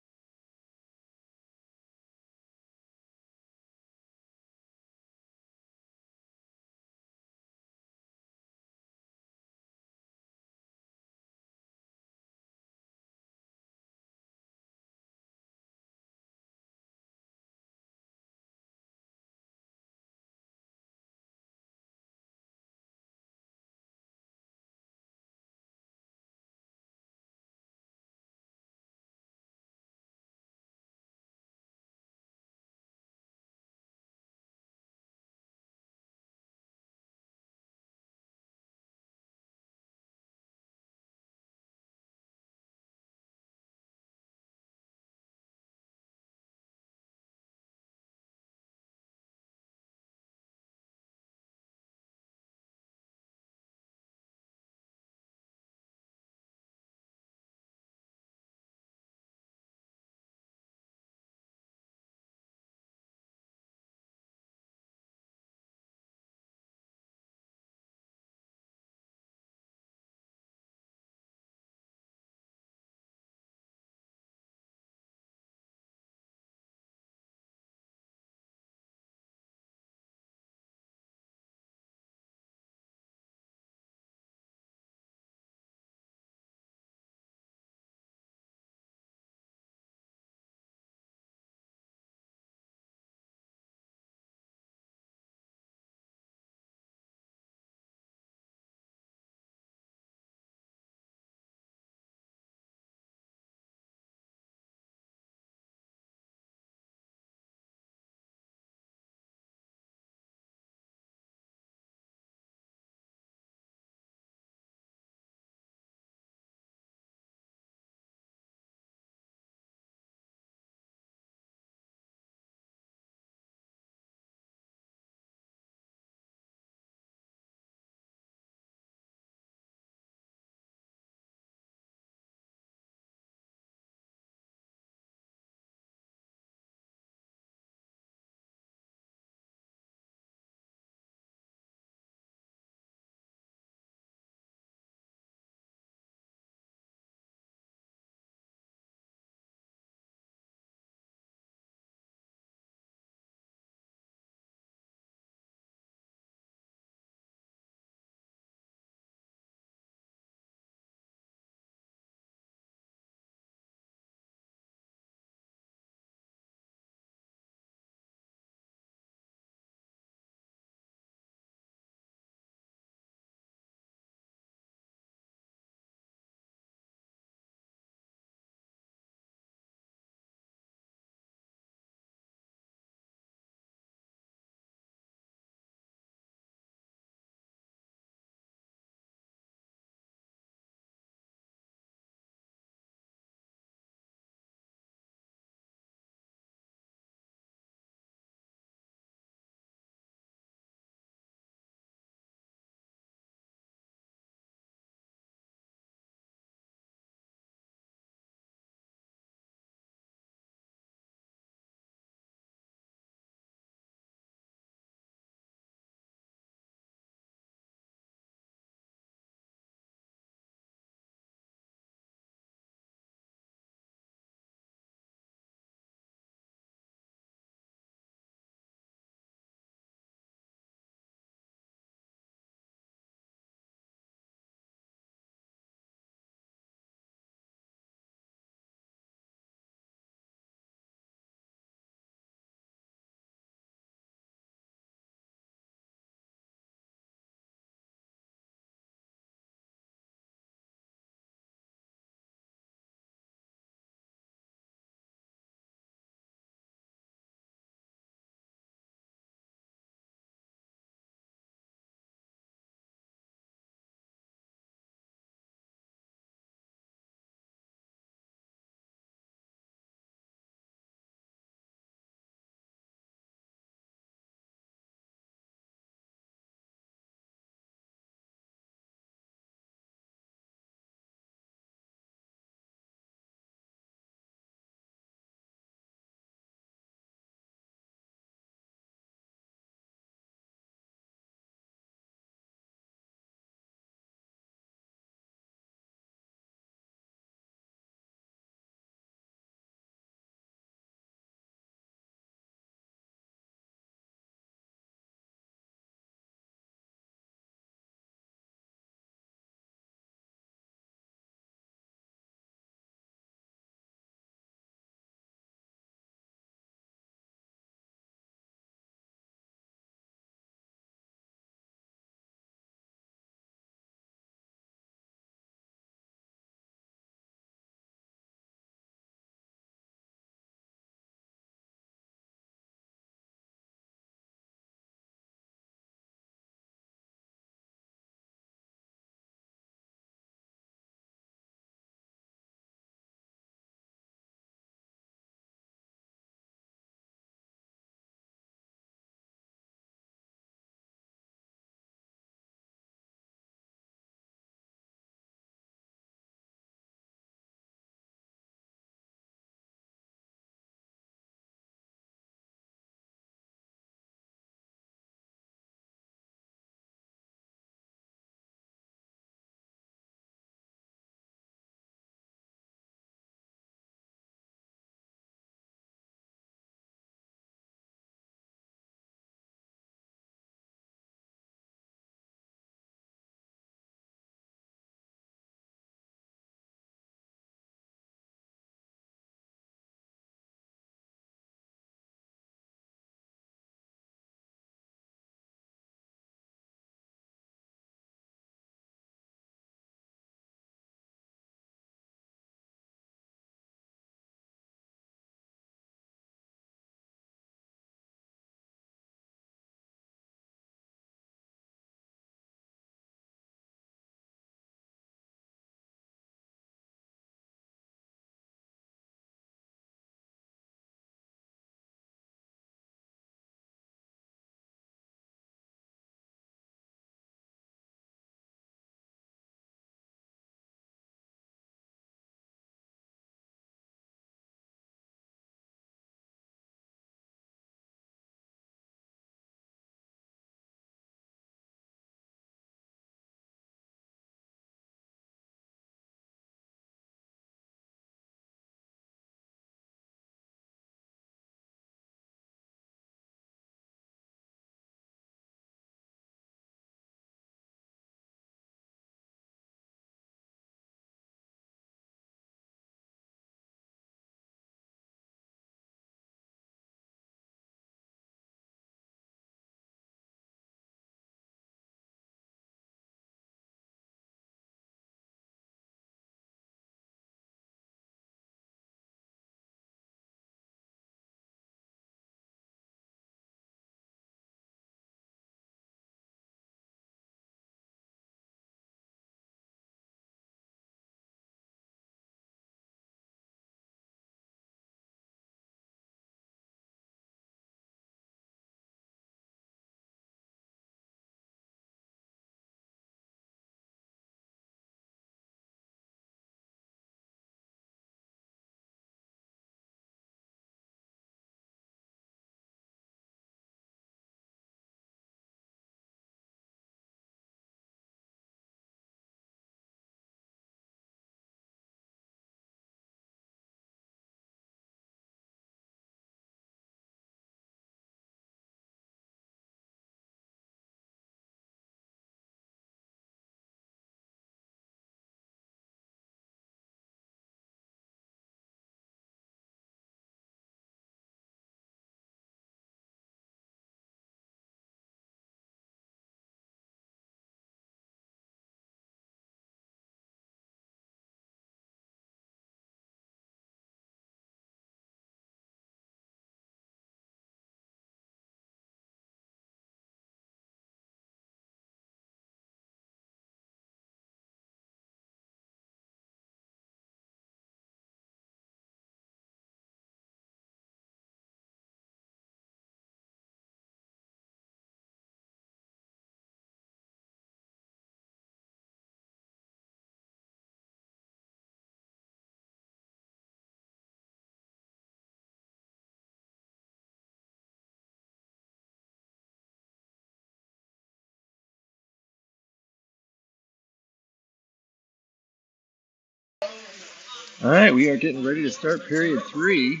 All right, we are getting ready to start period 3.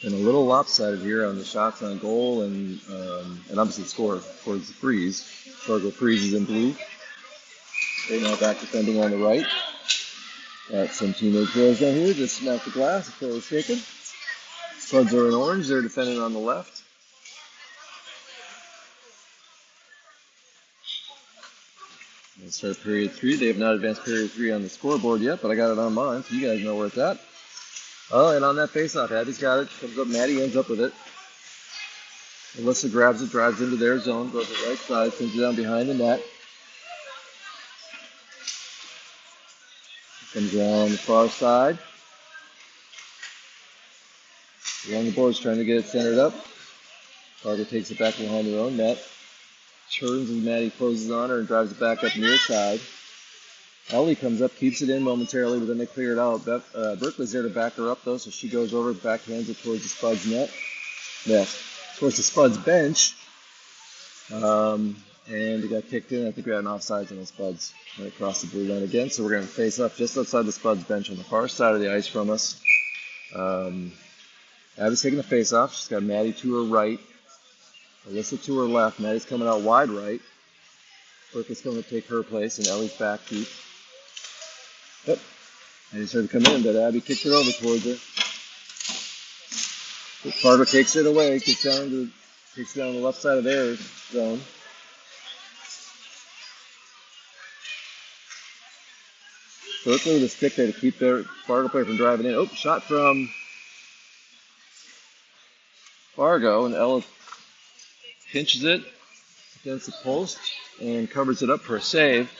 And a little lopsided here on the shots on goal and obviously score towards the Freeze. Fargo freezes in blue. They now back defending on the right. Got some teenage girls down here just smacked the glass if they were shaken. Spuds are in orange. They're defending on the left. We'll start period 3. They have not advanced period 3 on the scoreboard yet, but I got it on mine, so you guys know where it's at. Oh, and on that faceoff, Abby's got it. Comes up, Maddie ends up with it. Alyssa grabs it, drives into their zone, goes to the right side, sends it down behind the net. Comes around the far side. Along the boards, trying to get it centered up. Fargo takes it back behind their own net. Turns as Maddie closes on her and drives it back up near side. Ellie comes up, keeps it in momentarily, but then they clear it out. Berkeley's there to back her up, though, so she goes over, backhands it towards the Spuds net. Towards the Spuds bench. And it got kicked in. I think we had an offsides on the Spuds. Right across the blue line again, so we're going to face up just outside the Spuds bench on the far side of the ice from us. Abby's taking the face off. She's got Maddie to her right. Alyssa to her left. Maddie's coming out wide right. Berkeley's going to take her place, and Ellie's back deep. Yep. Maddie started to come in, but Abby kicked it over towards her. Fargo takes it away, takes it down on the left side of their zone. Berkeley with a stick there to keep their Fargo player from driving in. Oh, shot from Fargo, and Ella pinches it against the post and covers it up for a save.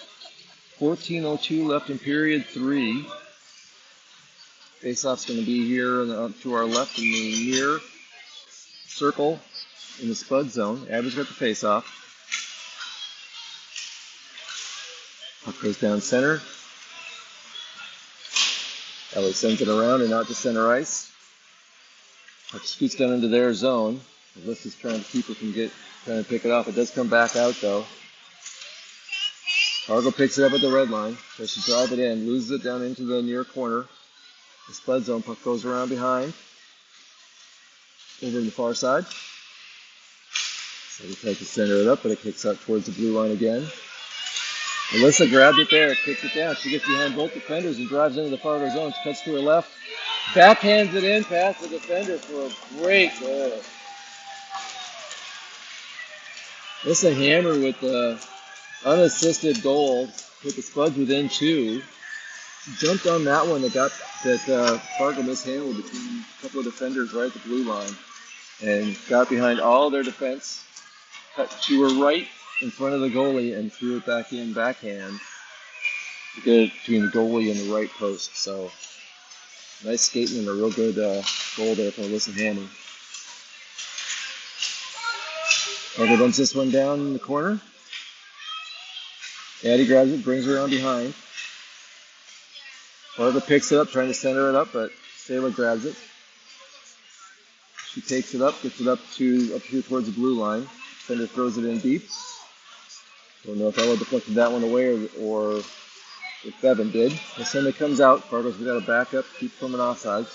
14:02 left in period 3. Faceoff's going to be here to our left in the near circle in the Spud zone. Abby's got the faceoff. Puck goes down center. Ellie sends it around and out to center ice. Puck scoots down into their zone. Alyssa's trying to keep her from trying to pick it off. It does come back out though. Fargo picks it up at the red line. Tries to drive it in, loses it down into the near corner. The Spud zone. Puck goes around behind. Over to the far side. So they try to center it up, but it kicks out towards the blue line again. Alyssa grabbed it there, kicks it down. She gets behind both defenders and drives into the Fargo zone. She cuts to her left. Backhands it in past the defender for a great goal. Alyssa Hammer with the unassisted goal. Put the Spuds within 2. Jumped on that one that Fargo mishandled between a couple of defenders right at the blue line. And got behind all their defense. Cut to her right in front of the goalie and threw it back in backhand to get it between the goalie and the right post. So nice skating and a real good goal there from Alyssa Hammer. Fargo dumps this one down in the corner. Addie grabs it, brings her around behind. Fargo picks it up, trying to center it up, but Saylor grabs it. She takes it up, gets it up here towards the blue line. Defender throws it in deep. Don't know if Ella deflected that one away or if Bevan did. The center comes out. Fargo's got to back up, keep from an offside.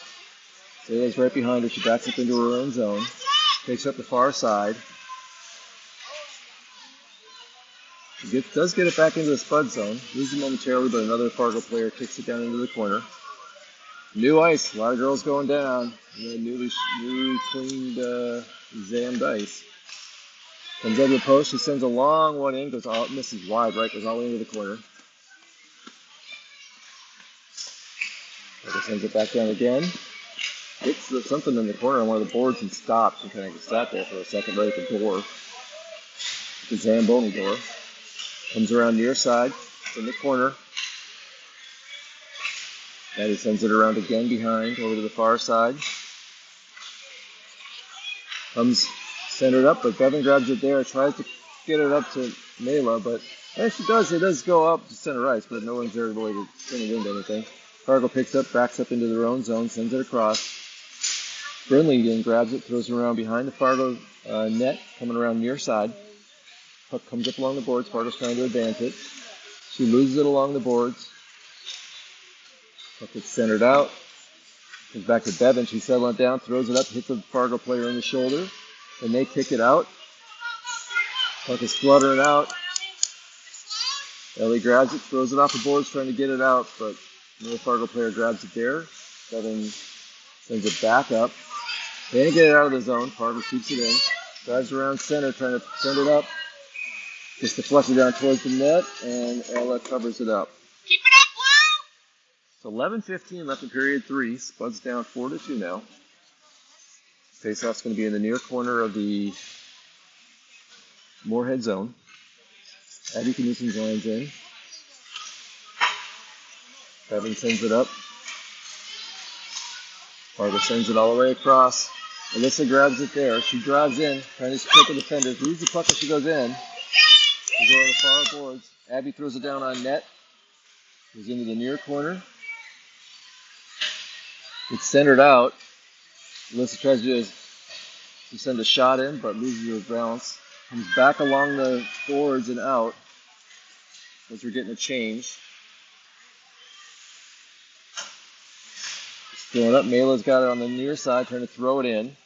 Saylor's right behind her. She backs up into her own zone. Takes up the far side. She does get it back into the Spud zone. Loses momentarily, but another Fargo player kicks it down into the corner. New ice. A lot of girls going down. Newly cleaned, examined ice. Comes over the post. She sends a long one in. Misses wide right. Goes all the way into the corner. Fargo sends it back down again. Hits something in the corner on one of the boards and stops and kind of sat there for a second right at the door. The Zamboni door. Comes around near side. It's in the corner. And he sends it around again behind, over to the far side. Comes centered up, but Bevan grabs it there. Tries to get it up to Mela, but as she does, it does go up to center ice, but no one's there really to turn it into anything. Fargo picks up, backs up into their own zone, sends it across. Burnley then grabs it, throws it around behind the Fargo net, coming around near side. Puck comes up along the boards. Fargo's trying to advance it. She loses it along the boards. Puck gets centered out. Goes back to Bevan. She settles it down, throws it up, hits a Fargo player in the shoulder. Then they kick it out. Puck is fluttering out. Ellie grabs it, throws it off the boards, trying to get it out, but another Fargo player grabs it there. Bevan sends it back up. They didn't get it out of the zone. Fargo keeps it in. Drives around center, trying to send it up. Gets deflected down towards the net, and Ella covers it up. Keep it up, Blue! It's 11:15 left in period 3. Spuds down 4-2 now. Faceoff's going to be in the near corner of the Moorhead zone. Abby Knudsen's lines in. Bevan sends it up. Fargo sends it all the way across. Alyssa grabs it there. She drives in, trying to split the defenders. Loses the puck as she goes in. They go on the far boards. Abby throws it down on net. Goes into the near corner. It's centered out. Alyssa tries to send a shot in, but loses her balance. Comes back along the boards and out as we're getting a change. It's throwing up. Mela's got it on the near side, trying to throw it in.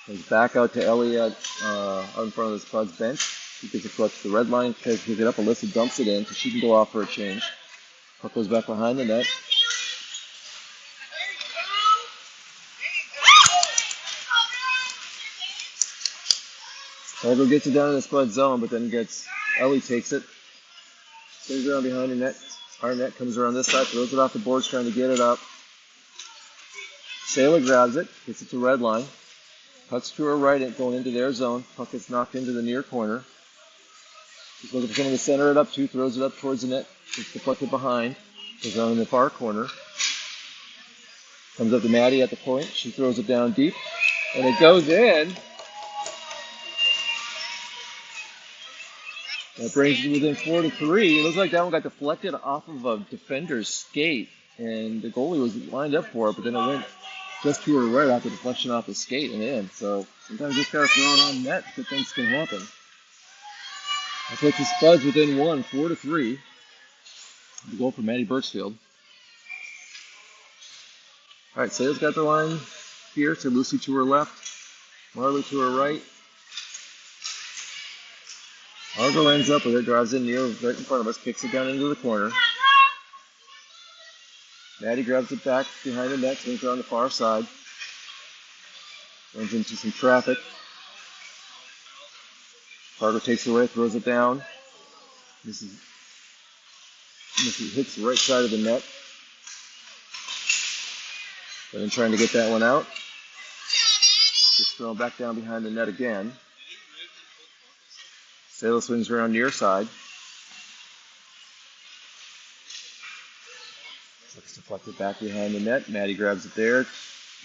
Goes back out to Elliot out in front of the Spuds bench. She gets it to the red line, tries to pick it up. Alyssa dumps it in so she can go off for a change. Puck goes back behind the net. Fargo gets it down in the Spud zone, but then Ellie takes it. Spins around behind the net. Our net comes around this side, throws it off the boards, trying to get it up. Sailor grabs it, gets it to red line. Cuts to her right, going into their zone. Puck gets knocked into the near corner. She's looking for someone to center it up to, throws it up towards the net. Gets deflected behind. Goes down in the far corner. Comes up to Maddie at the point. She throws it down deep, and it goes in. That brings it within 4-3. It looks like that one got deflected off of a defender's skate, and the goalie was lined up for it, but then it went just to her right after deflection off the skate and in. So sometimes you just gotta throw it on net, good things can happen. That puts the Spuds within 4-3. The goal for Maddie Birchfield. All right, Sayle's got the line here. So Lucy to her left, Marley to her right. Fargo ends up with it, drives in near right in front of us, kicks it down into the corner. Maddie grabs it back behind the net, swings it on the far side. Runs into some traffic. Fargo takes it away, throws it down. This hits the right side of the net. And then trying to get that one out. Gets thrown back down behind the net again. Sailor swings around near side. Looks deflected back behind the net. Maddie grabs it there.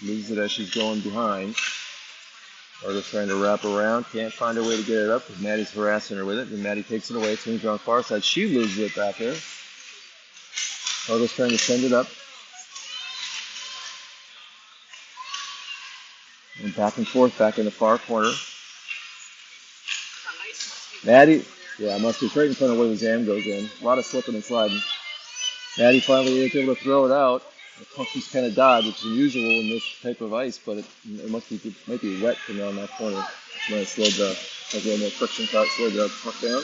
Moves it as she's going behind. Fargo's trying to wrap around. Can't find a way to get it up because Maddie's harassing her with it. And Maddie takes it away. Swings around far side. She loses it back there. Fargo's trying to send it up. And back and forth back in the far corner. Maddie, must be right in front of where the jam goes in. A lot of slipping and sliding. Maddie finally is able to throw it out. The puck just kind of died, which is unusual in this type of ice, but it might be wet from around that corner. Might have slowed has a little more friction cut, slowed the puck down.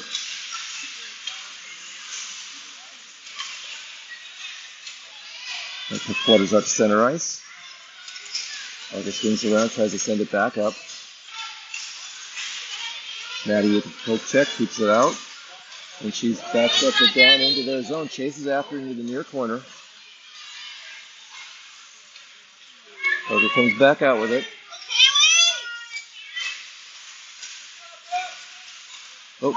That puck flutters out to center ice. August swings around, tries to send it back up. Maddie with a poke check, keeps it out. And she's backed up it down into their zone, chases after into the near corner. Fargo comes back out with it. Oh,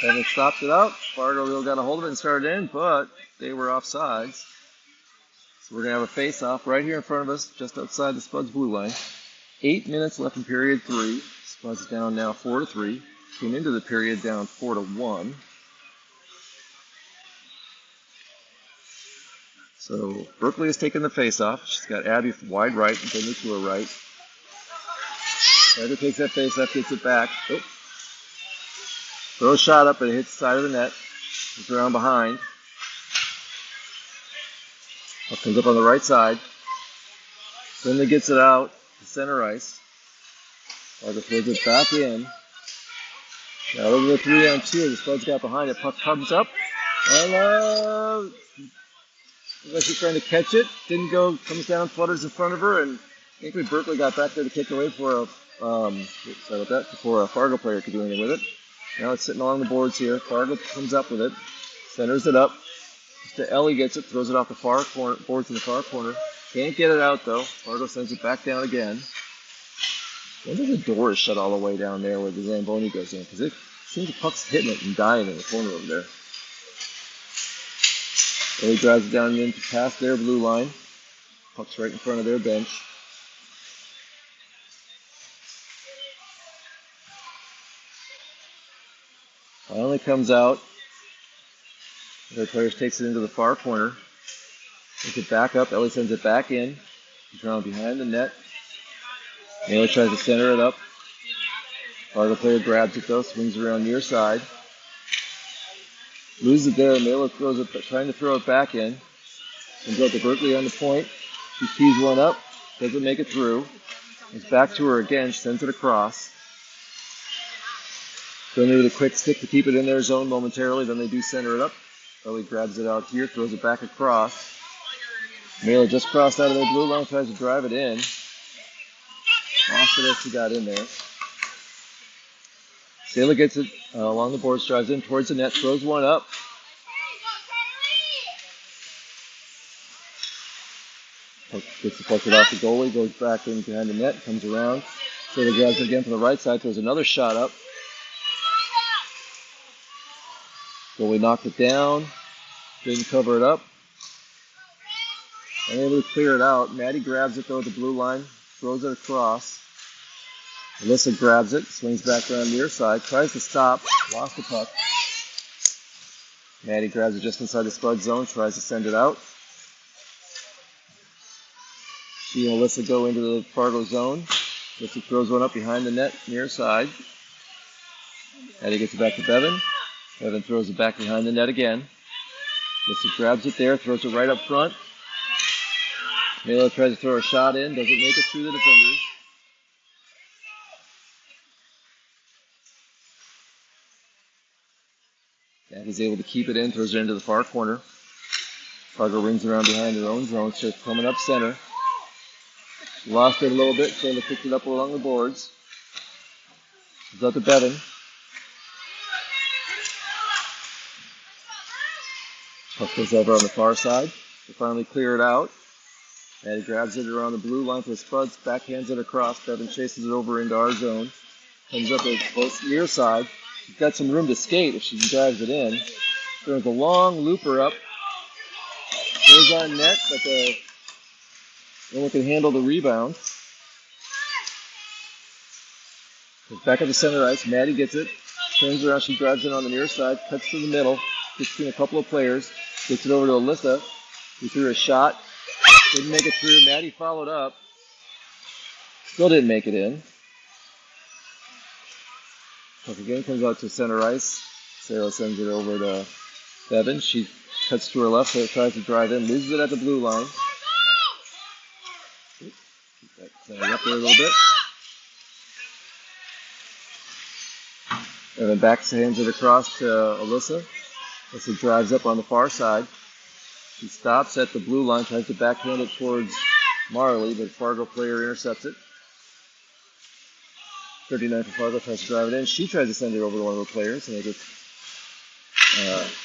and it stopped it out. Fargo got a hold of it and started in, but they were offsides. So we're going to have a face-off right here in front of us, just outside the Spuds blue line. 8 minutes left in period 3. Spuds down now 4-3. Came into the period down 4-1. So Berkeley has taken the face off. She's got Abby wide right and Bender to her right. Abby takes that face off, gets it back. Oh. Throw a shot up, but it hits the side of the net. It's around behind. Puck comes up on the right side. Finley gets it out to center ice. Fargo throws it back in. Now over the 3-on-2. The Spuds got behind it. Puck comes up. And looks like she's trying to catch it. Didn't go. Comes down, flutters in front of her, and I think Berkeley got back there to kick away before a Fargo player could do anything with it. Now it's sitting along the boards here. Fargo comes up with it, centers it up. Mr. Ellie gets it, throws it off the far corner, boards in the far corner. Can't get it out though. Fargo sends it back down again. I wonder if the door is shut all the way down there where the Zamboni goes in, because it seems the puck's hitting it and dying in the corner over there. Ellie drives it down into past their blue line. Puck's right in front of their bench. Finally comes out. The players takes it into the far corner. Takes it back up. Ellie sends it back in. He's around behind the net. Mailer tries to center it up. Fargo player grabs it though, swings around near side. Loses it there. Mailer throws it, trying to throw it back in. Comes out to Berkeley on the point. She tees one up. Doesn't make it through. It's back to her again. She sends it across. Finley with a quick stick to keep it in their zone momentarily. Then they do center it up. Ellie grabs it out here, throws it back across. Mailer just crossed out of their blue line, tries to drive it in. Lost it as she got in there. Saylor gets it along the boards, drives in towards the net, throws one up. Gets the puck off the goalie, goes back in behind the net, comes around. Saylor grabs it again from the right side, throws another shot up. Goalie knocked it down, didn't cover it up. Unable to clear it out. Maddie grabs it though at the blue line, throws it across. Alyssa grabs it, swings back around near side, tries to stop, lost the puck. Maddie grabs it just inside the Spud zone, tries to send it out. She and Alyssa go into the Fargo zone. Alyssa throws one up behind the net, near side. Maddie gets it back to Bevan. Bevan throws it back behind the net again. Alyssa grabs it there, throws it right up front. Mailer tries to throw a shot in, doesn't make it through the defenders. Maddie's able to keep it in, throws it into the far corner. Fargo rings around behind their own zone, starts coming up center. Lost it a little bit, Taylor picked it up along the boards. It's out to Bevan. Puck goes over on the far side. They finally clear it out. Maddie grabs it around the blue line for the Spuds, backhands it across. Bevan chases it over into our zone. Comes up at close near side. She's got some room to skate if she drives it in. Throws a long looper up. Goes on net, but no one can handle the rebound. Goes back up to center ice. Maddie gets it. Turns around. She drives it on the near side. Cuts to the middle. Gets between a couple of players. Gets it over to Alyssa. Who threw a shot. Didn't make it through. Maddie followed up. Still didn't make it in. Puck again comes out to center ice. Sarah sends it over to Bevan. She cuts to her left, so it tries to drive in. Loses it at the blue line. Keep that center up there a little bit. And then backhands it across to Alyssa. Alyssa drives up on the far side. She stops at the blue line, tries to backhand it towards Marley, but Fargo player intercepts it. 39 for Fargo, tries to drive it in. She tries to send it over to one of the players, and they get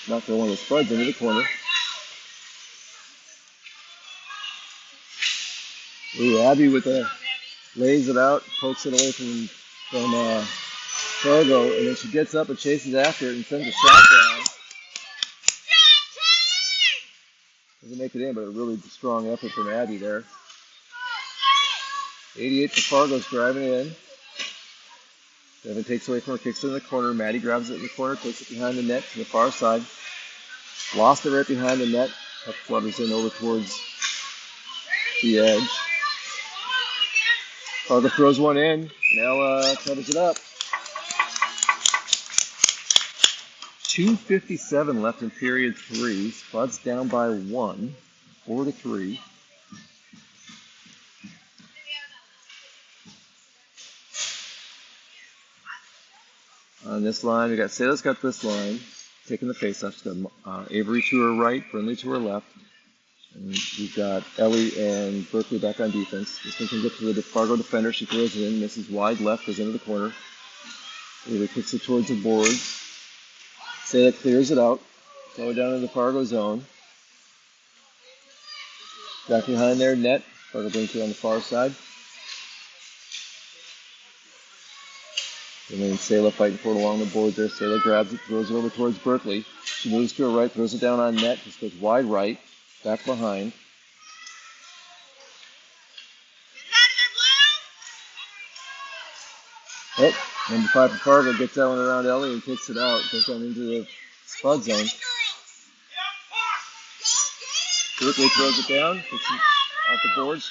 knocked one of the Spuds into the corner. Ooh, Abby with lays it out, pokes it away from Fargo, and then she gets up and chases after it and sends a shot down. Doesn't make it in, but a really strong effort from Abby there. 88 for Fargo's driving in. Bevan takes away from her, kicks it in the corner. Maddie grabs it in the corner, takes it behind the net to the far side. Lost it right behind the net. Puck flutters in over towards the edge. Fargo throws one in, and Ella covers it up. 2:57 left in period 3. Spuds down by 1, 4-3. On this line, we got Sayla's got this line, taking the face-off. She's got Avery to her right, Brindley to her left. And we've got Ellie and Berkeley back on defense. This one comes up to the Fargo defender. She throws it in, misses wide left, goes into the corner. Avery kicks it towards the boards. Sayla clears it out. Throw it down in the Fargo zone. Back behind their net. Fargo brings it on the far side. And then Sayla fighting for it along the board there. Sayla grabs it, throws it over towards Berkeley. She moves to her right, throws it down on net. Just goes wide right, back behind. Oh, number 5 for Fargo gets that one around Ellie and kicks it out. Goes down into the Spud zone. Berkeley throws it down, kicks it off the boards.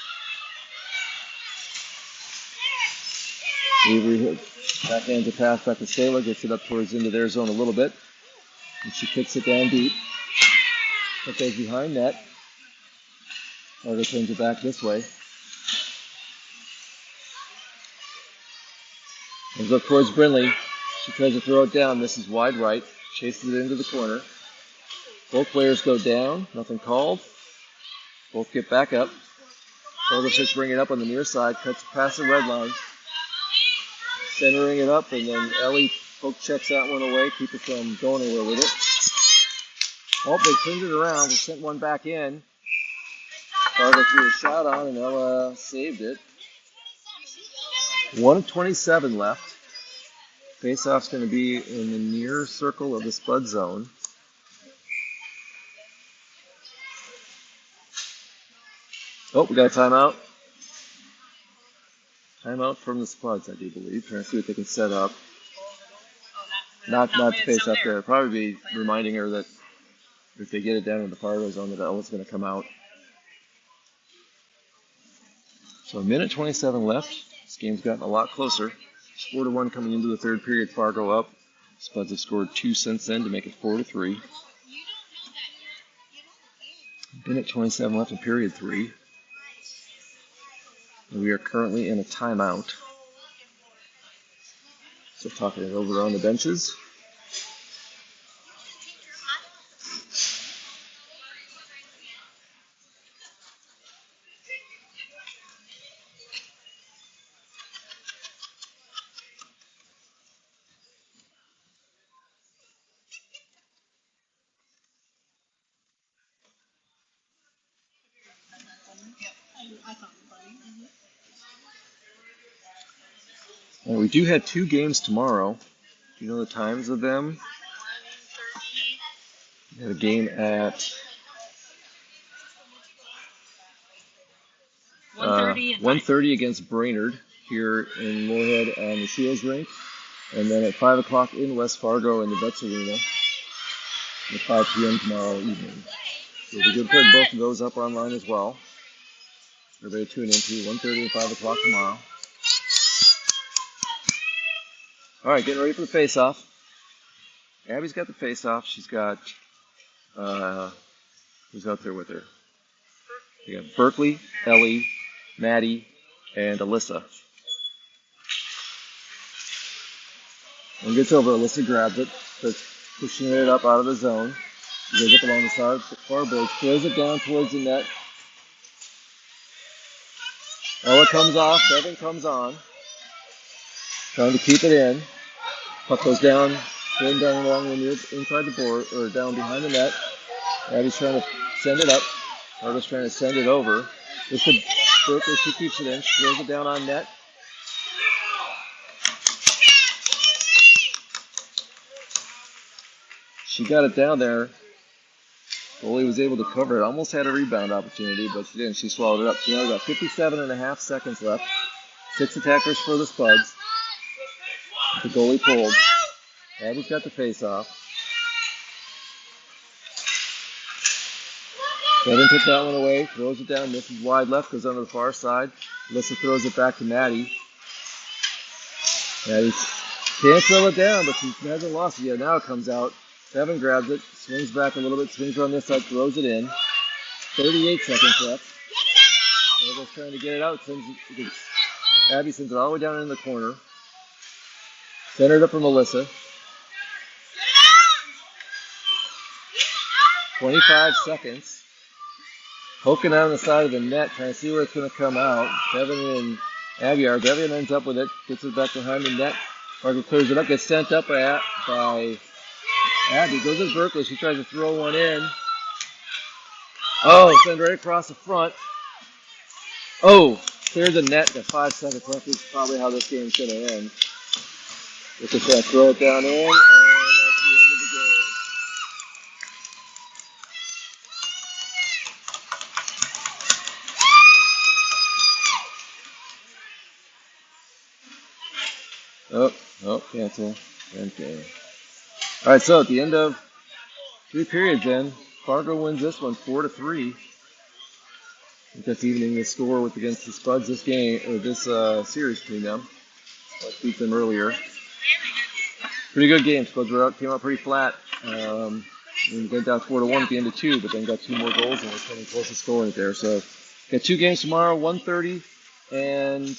Avery backhands a pass back to Sayla, gets it up towards into their zone a little bit. And she kicks it down deep. It goes behind net. Fargo turns it back this way. Comes up towards Brindley. She tries to throw it down. Misses wide right. Chases it into the corner. Both players go down. Nothing called. Both get back up. Fargo starts bringing it up on the near side. Cuts past the red line. Centering it up, and then Ellie poke checks that one away. Keep it from going anywhere with it. Oh, they turned it around. They sent one back in. Fargo threw a shot on, and Ella saved it. 1:27 left. Face-off's going to be in the near circle of the Spud zone. Oh, we got a timeout. Timeout from the Spuds, I do believe. Trying to see what they can set up. Not to face up there. Probably be reminding her that if they get it down in the Fargo zone, that Ella's going to come out. So 1:27 left. This game's gotten a lot closer. 4-1 coming into the third period. Fargo up. Spuds have scored 2 since then to make it 4-3. 1:27 left in period 3. And we are currently in a timeout. So talking it over on the benches. And we do have 2 games tomorrow. Do you know the times of them? We have a game at 1:30 against Brainerd here in Moorhead on the Shields rink. And then at 5 o'clock in West Fargo in the Vets Arena at 5 p.m. tomorrow evening. So we're going to put both of those up online as well. Everybody tune into 1:30 and 5 o'clock tomorrow. All right, getting ready for the face-off. Abby's got the face-off. She's got, who's out there with her? You got Berkeley, Ellie, Maddie, and Alyssa. When it gets over, Alyssa grabs it, starts pushing it up out of the zone. She goes up along the side, far boards, throws it down towards the net. Ella comes off, Devin comes on. Trying to keep it in. Puck goes down, going down along the near inside the board, or down behind the net. Abby's trying to send it up. Fargo's trying to send it over. Just to Berkeley, she keeps it in. She throws it down on net. She got it down there. Goalie was able to cover it. Almost had a rebound opportunity, but she didn't. She swallowed it up. So now we've got 57.5 seconds left. 6 attackers for the Spuds. The goalie pulled. Abby's got the face-off. Devin took that one away, throws it down, misses wide left, goes on to the far side. Alyssa throws it back to Maddie. Maddie can't throw it down, but she hasn't lost it yet. Now it comes out. Devin grabs it, swings back a little bit, swings around this side, throws it in. 38 seconds left. Fargo's trying to get it out. Abby sends it all the way down in the corner. Centered up for Melissa. 25 seconds. Poking out on the side of the net, trying to see where it's going to come out. Devin and Abby are. Devin ends up with it, gets it back behind the net. Fargo clears it up, gets sent up by Abby. Goes to Berkeley. She tries to throw one in. Oh, send right across the front. Oh, clear the net at 5 seconds left. Is probably how this game's going to end. Look at that. Throw it down in, and that's the end of the game. Oh, cancel. Okay. All right, so at the end of 3 periods, then Fargo wins this one 4-3. I think that's evening the score with against the Spuds this game or this series between them. Spuds beat them earlier. Pretty good game. Spuds came out pretty flat. We went down 4-1 at the end of 2, but then got 2 more goals and was coming close to scoring it there. So got 2 games tomorrow, 1:30 and